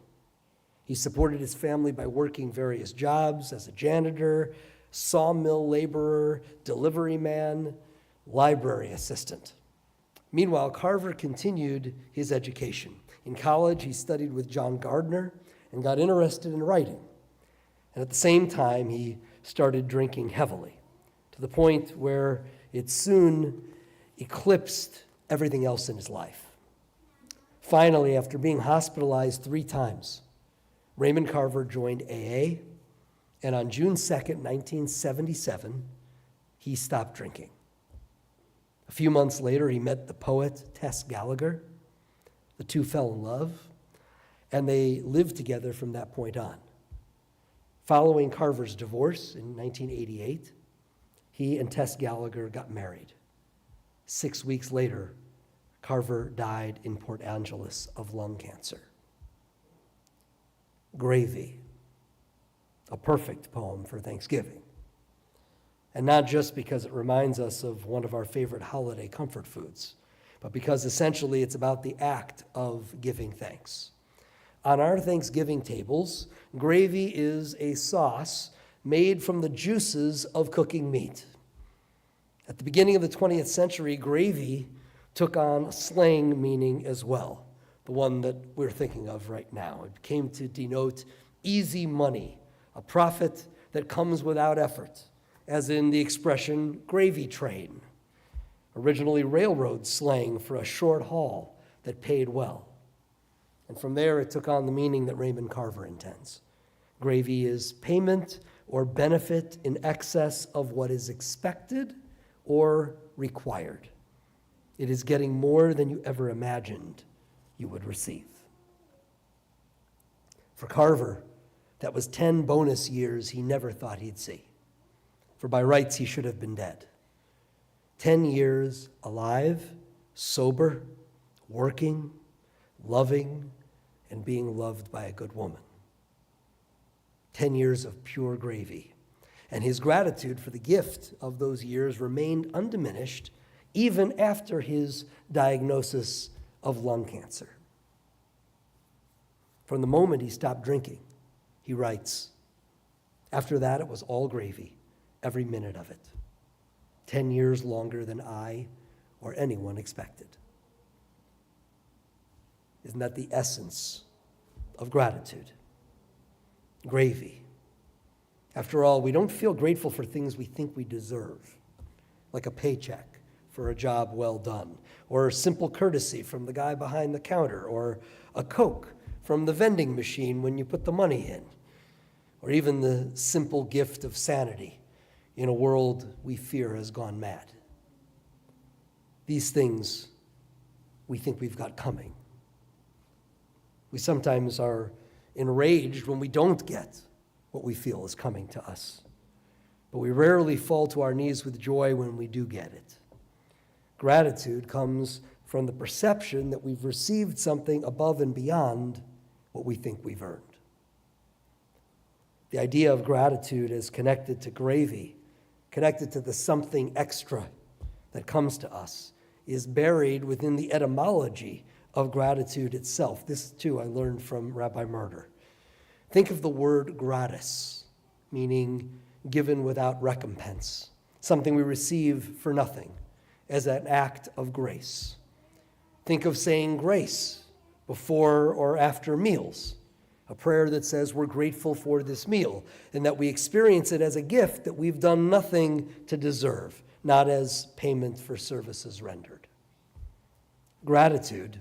S1: He supported his family by working various jobs as a janitor, sawmill laborer, delivery man, library assistant. Meanwhile, Carver continued his education. In college, he studied with John Gardner and got interested in writing. And at the same time, he started drinking heavily, to the point where it soon eclipsed everything else in his life. Finally, after being hospitalized 3 times, Raymond Carver joined AA, and on June 2nd, 1977, he stopped drinking. A few months later, he met the poet Tess Gallagher. The two fell in love, and they lived together from that point on. Following Carver's divorce in 1988, he and Tess Gallagher got married. 6 weeks later, Carver died in Port Angeles of lung cancer. Gravy, a perfect poem for Thanksgiving. And not just because it reminds us of one of our favorite holiday comfort foods, but because essentially it's about the act of giving thanks. On our Thanksgiving tables, gravy is a sauce made from the juices of cooking meat. At the beginning of the 20th century, gravy took on a slang meaning as well, the one that we're thinking of right now. It came to denote easy money, a profit that comes without effort, as in the expression gravy train, originally railroad slang for a short haul that paid well. And from there, it took on the meaning that Raymond Carver intends. Gravy is payment or benefit in excess of what is expected or required. It is getting more than you ever imagined you would receive. For Carver, that was 10 bonus years he never thought he'd see. For by rights, he should have been dead. 10 years alive, sober, working, loving, and being loved by a good woman. 10 years of pure gravy. And his gratitude for the gift of those years remained undiminished even after his diagnosis of lung cancer. From the moment he stopped drinking, he writes, after that it was all gravy, every minute of it. 10 years longer than I or anyone expected. Isn't that the essence of gratitude? Gravy. After all, we don't feel grateful for things we think we deserve, like a paycheck for a job well done, or simple courtesy from the guy behind the counter, or a Coke from the vending machine when you put the money in, or even the simple gift of sanity in a world we fear has gone mad. These things we think we've got coming. We sometimes are enraged when we don't get what we feel is coming to us, but we rarely fall to our knees with joy when we do get it. Gratitude comes from the perception that we've received something above and beyond what we think we've earned. The idea of gratitude is connected to gravy, connected to the something extra that comes to us, is buried within the etymology of gratitude itself. This, too, I learned from Rabbi Murder. Think of the word gratis, meaning given without recompense, something we receive for nothing, as an act of grace. Think of saying grace before or after meals, a prayer that says we're grateful for this meal and that we experience it as a gift that we've done nothing to deserve, not as payment for services rendered. Gratitude,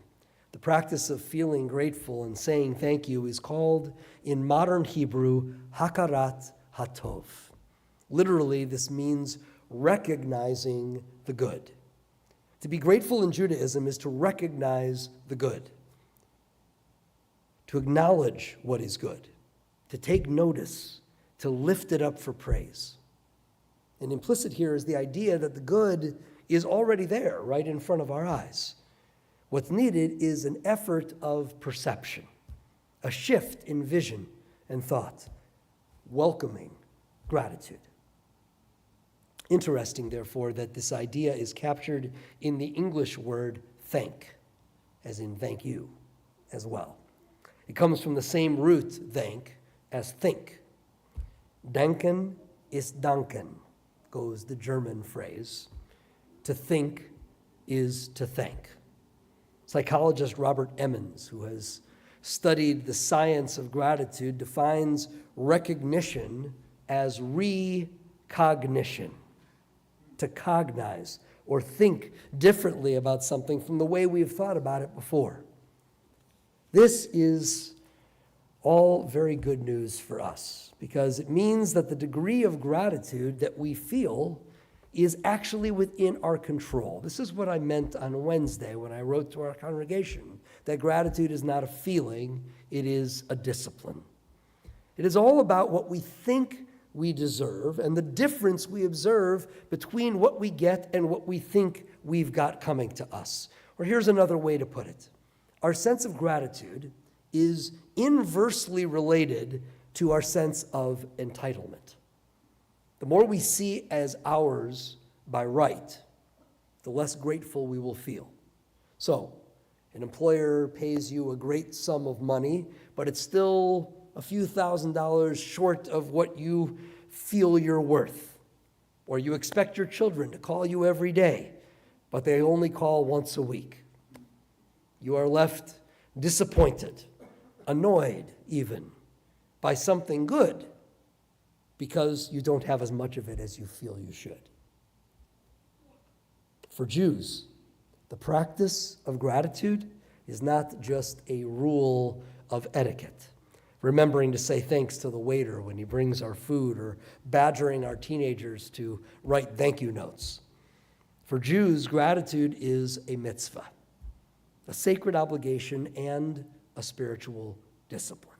S1: the practice of feeling grateful and saying thank you, is called in modern Hebrew hakarat hatov. Literally, this means recognizing the good. To be grateful in Judaism is to recognize the good, to acknowledge what is good, to take notice, to lift it up for praise. And implicit here is the idea that the good is already there, right in front of our eyes. What's needed is an effort of perception, a shift in vision and thought, welcoming gratitude. Interesting, therefore, that this idea is captured in the English word thank, as in thank you as well. It comes from the same root, thank, as think. Danken ist danken, goes the German phrase. To think is to thank. Psychologist Robert Emmons, who has studied the science of gratitude, defines recognition as recognition. To cognize or think differently about something from the way we've thought about it before. This is all very good news for us because it means that the degree of gratitude that we feel is actually within our control. This is what I meant on Wednesday when I wrote to our congregation, that gratitude is not a feeling, it is a discipline. It is all about what we think we deserve and the difference we observe between what we get and what we think we've got coming to us. Or here's another way to put it. Our sense of gratitude is inversely related to our sense of entitlement. The more we see as ours by right, the less grateful we will feel. So, an employer pays you a great sum of money, but it's still a few $1,000s short of what you feel you're worth. Or you expect your children to call you every day, but they only call once a week. You are left disappointed, annoyed even, by something good because you don't have as much of it as you feel you should. For Jews, the practice of gratitude is not just a rule of etiquette, remembering to say thanks to the waiter when he brings our food or badgering our teenagers to write thank you notes. For Jews, gratitude is a mitzvah, a sacred obligation and a spiritual discipline.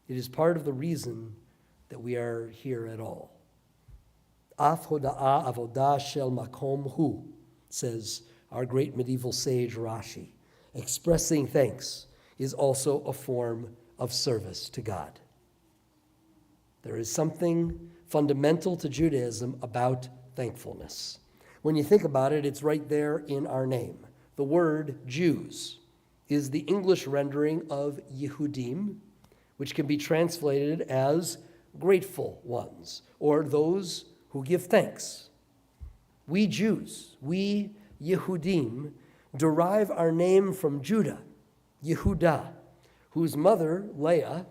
S1: It is part of the reason that we are here at all. Af hoda'a avodah shel makom hu, says our great medieval sage Rashi. Expressing thanks is also a form of service to God. There is something fundamental to Judaism about thankfulness. When you think about it, it's right there in our name. The word Jews is the English rendering of Yehudim, which can be translated as grateful ones, or those who give thanks. We Jews, we Yehudim, derive our name from Judah, Yehudah, whose mother, Leah,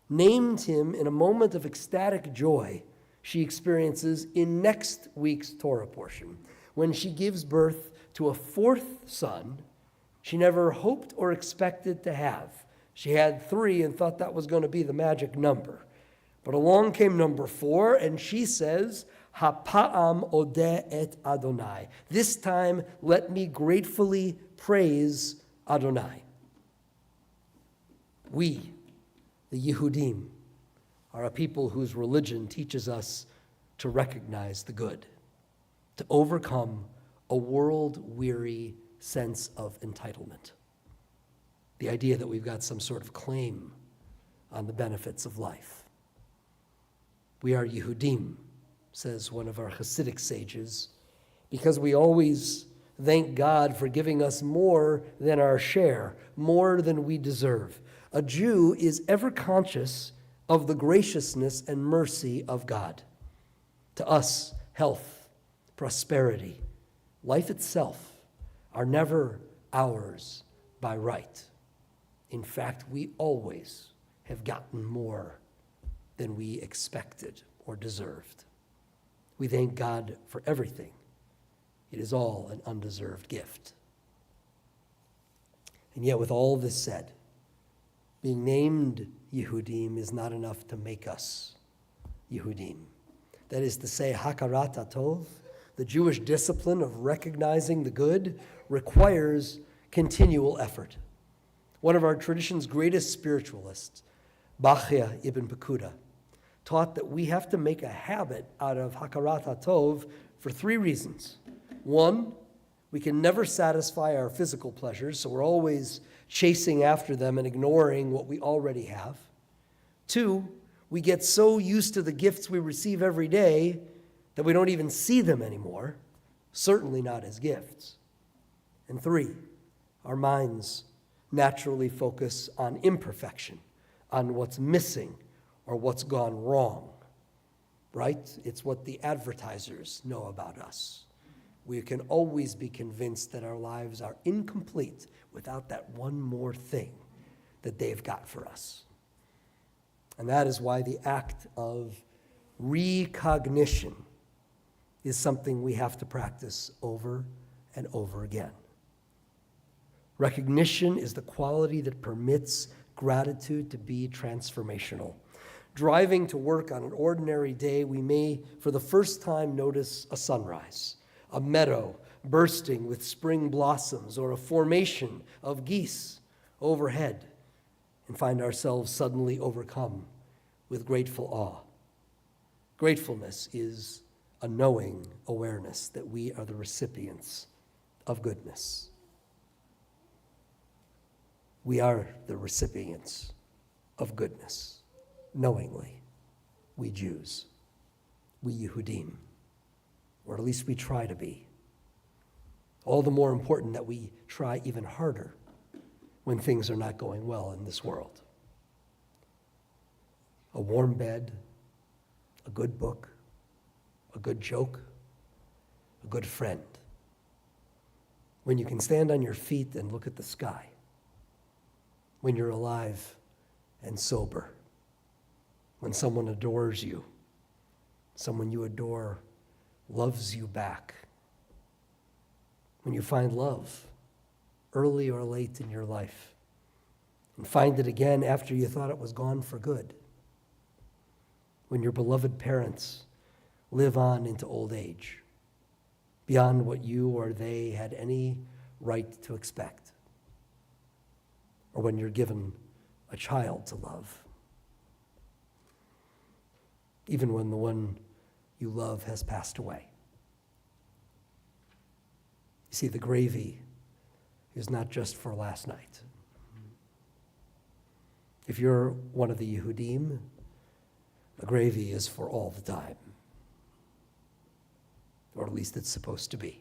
S1: named him in a moment of ecstatic joy she experiences in next week's Torah portion, when she gives birth to a fourth son she never hoped or expected to have. She had 3 and thought that was going to be the magic number. But along came number 4, and she says, Hapa'am odeh et Adonai. This time, let me gratefully praise Adonai. We, the Yehudim, are a people whose religion teaches us to recognize the good, to overcome a world-weary sense of entitlement. The idea that we've got some sort of claim on the benefits of life. We are Yehudim, says one of our Hasidic sages, because we always thank God for giving us more than our share, more than we deserve. A Jew is ever conscious of the graciousness and mercy of God. To us, health, prosperity, life itself are never ours by right. In fact, we always have gotten more than we expected or deserved. We thank God for everything. It is all an undeserved gift. And yet, with all this said, being named Yehudim is not enough to make us Yehudim. That is to say, Hakarat HaTov, the Jewish discipline of recognizing the good, requires continual effort. One of our tradition's greatest spiritualists, Bachya ibn Pekuda, taught that we have to make a habit out of Hakarat HaTov for 3 reasons. 1, we can never satisfy our physical pleasures, so we're always chasing after them and ignoring what we already have. 2, we get so used to the gifts we receive every day that we don't even see them anymore, certainly not as gifts. And 3, our minds naturally focus on imperfection, on what's missing or what's gone wrong, right? It's what the advertisers know about us. We can always be convinced that our lives are incomplete without that one more thing that they've got for us. And that is why the act of recognition is something we have to practice over and over again. Recognition is the quality that permits gratitude to be transformational. Driving to work on an ordinary day, we may, for the first time, notice a sunrise, a meadow bursting with spring blossoms, or a formation of geese overhead, and find ourselves suddenly overcome with grateful awe. Gratefulness is a knowing awareness that we are the recipients of goodness. We are the recipients of goodness, knowingly. We Jews, we Yehudim, or at least we try to be. All the more important that we try even harder when things are not going well in this world. A warm bed, a good book, a good joke, a good friend. When you can stand on your feet and look at the sky. When you're alive and sober. When someone adores you. Someone you adore loves you back. When you find love, early or late in your life, and find it again after you thought it was gone for good. When your beloved parents live on into old age, beyond what you or they had any right to expect. Or when you're given a child to love. Even when the one you love has passed away. You see, the gravy is not just for last night. If you're one of the Yehudim, the gravy is for all the time. Or at least it's supposed to be.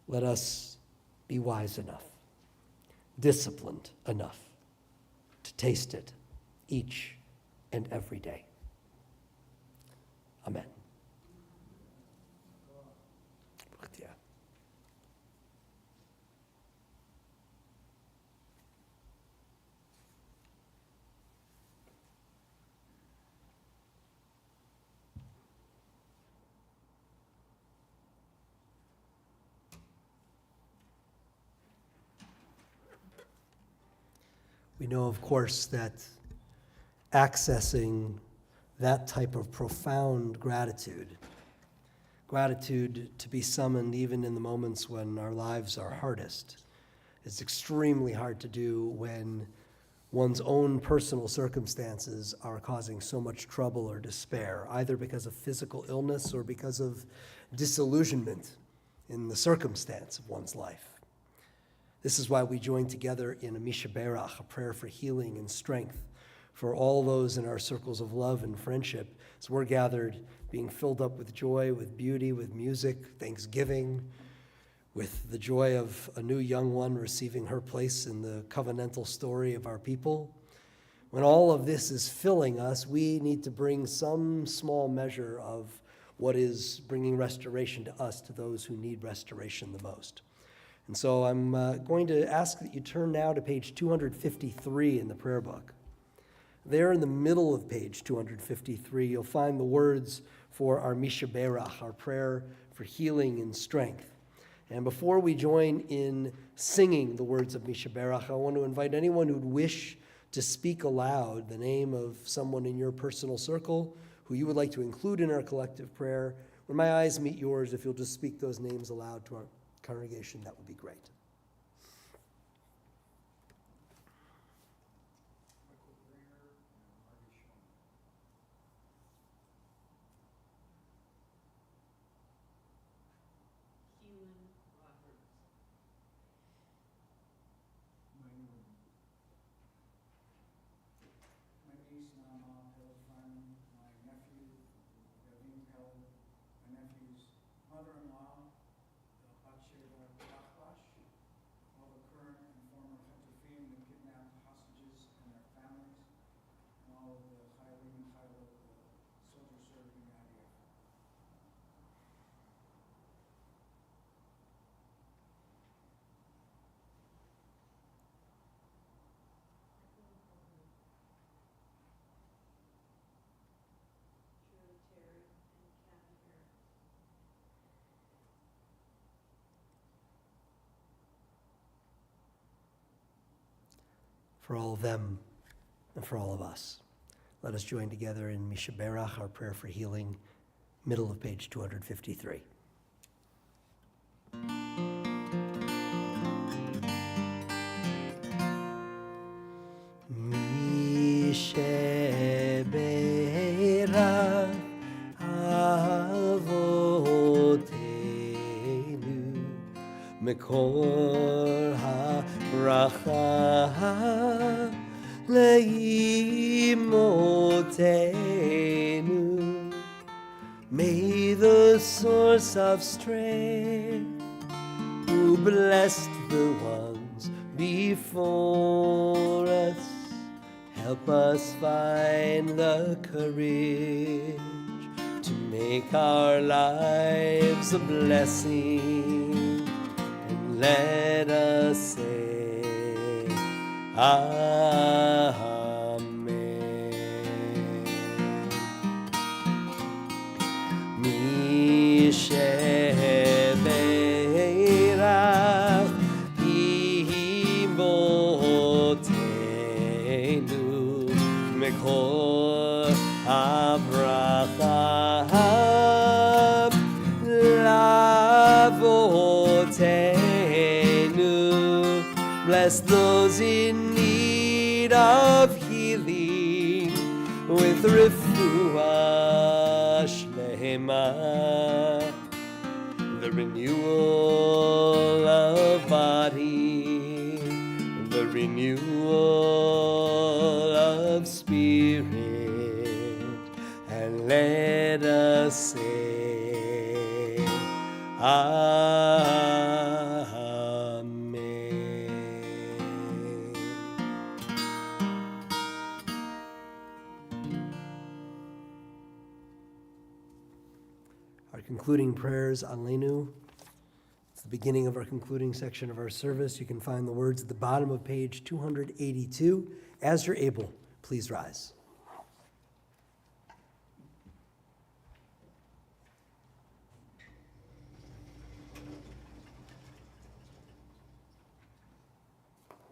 S1: Let us be wise enough, disciplined enough to taste it each and every day. Amen. We know, of course, that accessing that type of profound gratitude to be summoned even in the moments when our lives are hardest, is extremely hard to do when one's own personal circumstances are causing so much trouble or despair, either because of physical illness or because of disillusionment in the circumstance of one's life. This is why we join together in a Misha Berach, a prayer for healing and strength for all those in our circles of love and friendship, as we're gathered being filled up with joy, with beauty, with music, thanksgiving, with the joy of a new young one receiving her place in the covenantal story of our people. When all of this is filling us, we need to bring some small measure of what is bringing restoration to us, to those who need restoration the most. And so I'm going to ask that you turn now to page 253 in the prayer book. There in the middle of page 253, you'll find the words for our Misha Berach, our prayer for healing and strength. And before we join in singing the words of Misha Berach, I want to invite anyone who'd wish to speak aloud the name of someone in your personal circle who you would like to include in our collective prayer. When my eyes meet yours, if you'll just speak those names aloud to our congregation, that would be great.
S5: My niece Nama Pilfan, my nephew Yavin Pel, my nephew's mother-in-law Batsheva Bachbash,
S1: for all of them and for all of us. Let us join together in Mishaberach, our prayer for healing, middle of page 253. Mishaberach avotenu mekor ha-bracha leimotenu. May the source of strength, who blessed the ones before us, help us find the courage to make our lives a blessing, and let us say Amen. Misheberach imotenu mekor habracha lavotenu. Bless those in need of healing with refuah shlema, the renewal of body, the renewal of spirit, and let us say Amen. Our concluding prayers, Aleinu. It's the beginning of our concluding section of our service. You can find the words at the bottom of page 282. As you're able, please rise.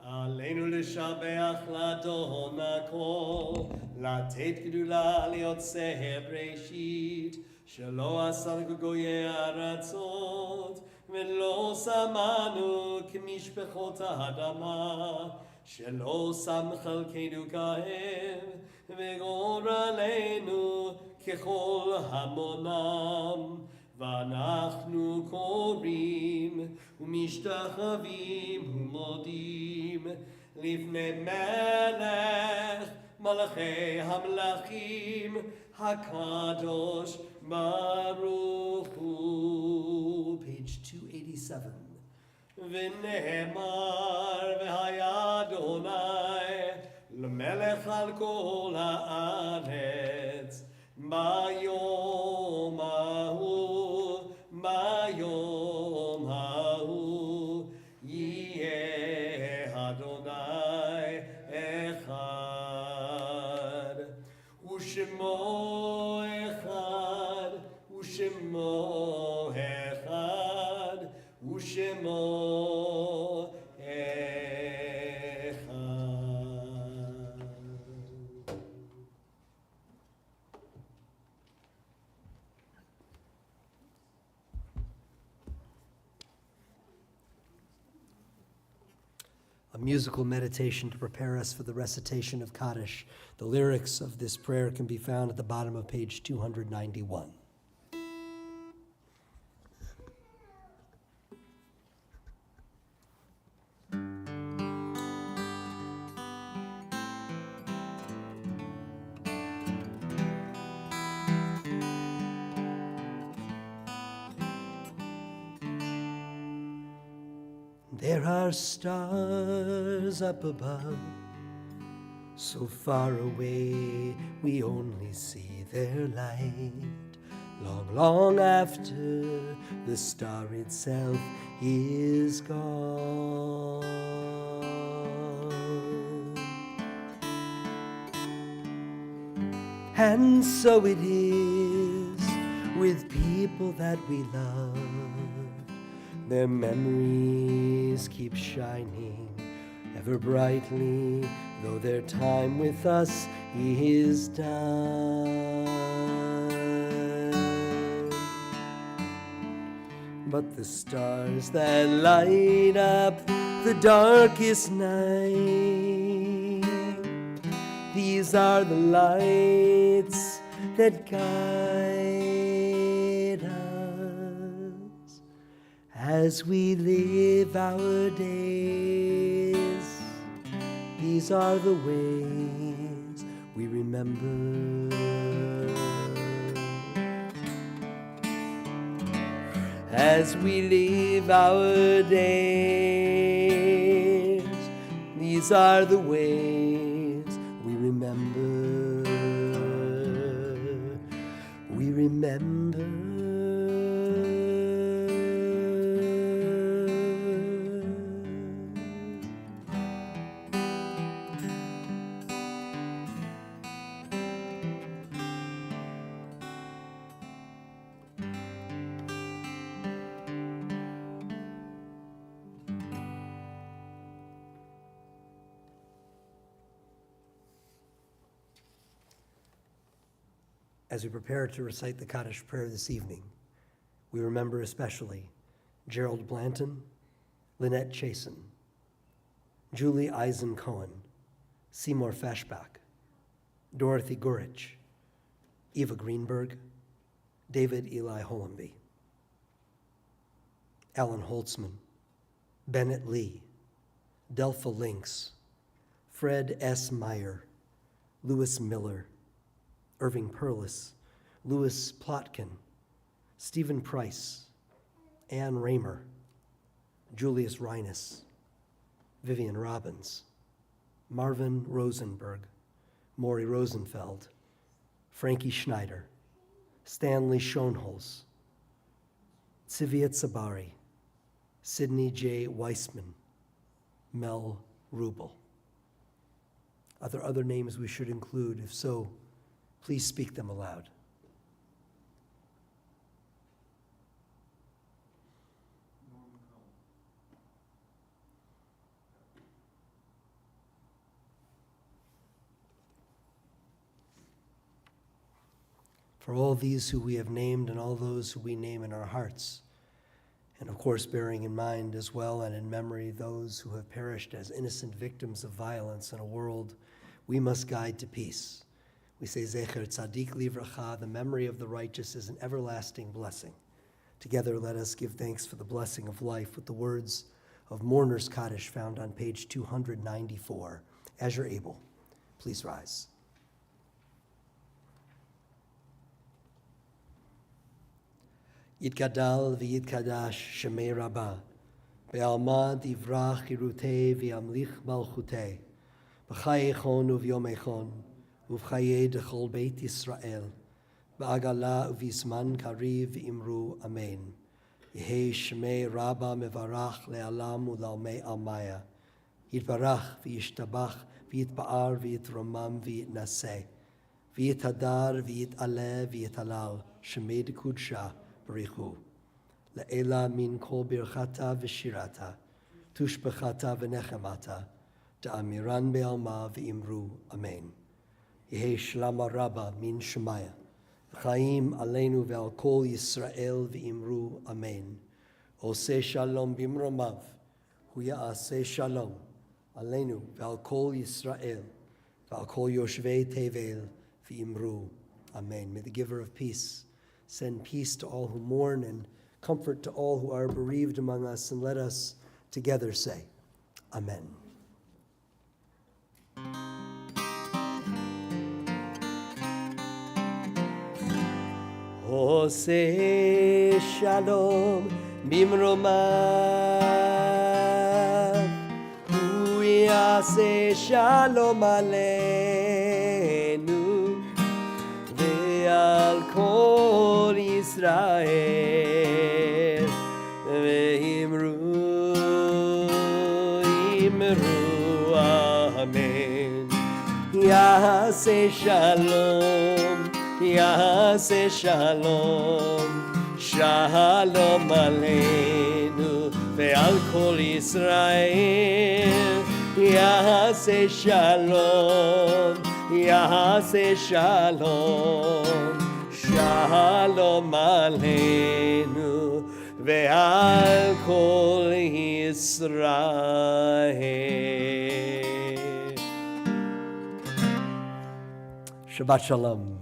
S1: Aleinu l'shabeach l'adon hakol, לתת גדולה ליוצא בראשית, שלא עשה לגויי הארצות, ולא שמנו כמשפחות האדמה, שלא שם חלקנו כהם, וגורלנו ככל המונם. ואנחנו קוראים ומשתחווים ומודים לפני מלך מלכי המלכים הקדוש ברוך הוא. Page 287. ונאמר והיה אדוני למלך על כל הארץ ביום ההוא, ביום ההוא יהיה אדוני אחד, ושמו אחד, ושמו אחד, ושמו אחד. A musical meditation to prepare us for the recitation of Kaddish. The lyrics of this prayer can be found at the bottom of page 291. There are stars up above, so far away we only see their light. Long, long after the star itself is gone. And so it is with people that we love. Their memories keep shining ever brightly, though their time with us is done. But the stars that light up the darkest night, these are the lights that guide us as we live our days. These are the ways we remember. As we live our days, these are the ways we remember. We remember. As we prepare to recite the Kaddish prayer this evening, we remember especially Gerald Blanton, Lynette Chasen, Julie Eisen Cohen, Seymour Fashbach, Dorothy Gurich, Eva Greenberg, David Eli Hollenby, Alan Holtzman, Bennett Lee, Delpha Lynx, Fred S. Meyer, Louis Miller, Irving Perlis, Louis Plotkin, Stephen Price, Ann Raymer, Julius Reines, Vivian Robbins, Marvin Rosenberg, Maury Rosenfeld, Frankie Schneider, Stanley Schoenholz, Tsiviet Sabari, Sidney J. Weissman, Mel Rubel. Are there other names we should include? If so, please speak them aloud. For all these who we have named and all those who we name in our hearts, and of course bearing in mind as well and in memory those who have perished as innocent victims of violence in a world we must guide to peace. We say, Zecher Tzadik Livracha, the memory of the righteous is an everlasting blessing. Together, let us give thanks for the blessing of life with the words of Mourner's Kaddish found on page 294. As you're able, please rise. Yitgadal v'yitkadash shemei Rabbah, be'alma divrach irutei v'yamlich malchutei, b'chai echon u'vyom echon, ובחיי דכל בית ישראל, בעגלה ובזמן קריב ואמרו אמן. יהי שמי רבה מברך לעולם ולעולמי עלמיה. יתברך וישתבח ויתפאר ויתרומם ויתנשא. ויתהדר ויתעלה ויתהלל, שמי דקודשה בריחו. לעילה מן כל ברכתה ושירתה, תושבחתה ונחמתה, דאמירן בעלמה ואמרו אמן. יהי שלמה רבה מן שמיה, וחיים עלינו ועל כל ישראל ואמרו אמן. עושה שלום במרומיו, הוא יעשה שלום עלינו ועל כל ישראל ועל כל יושבי תבל ואמרו amen. May the giver of peace send peace to all who mourn and comfort to all who are bereaved among us, and let us together say amen. עושה שלום במרומיו, הוא יעשה שלום עלינו ועל כל ישראל, ואמרו אמן. יעשה שלום, יעשה שלום, שלום עלינו ועל כל ישראל, יעשה שלום, יעשה שלום, שלום עלינו ועל כל ישראל. Shabbat Shalom.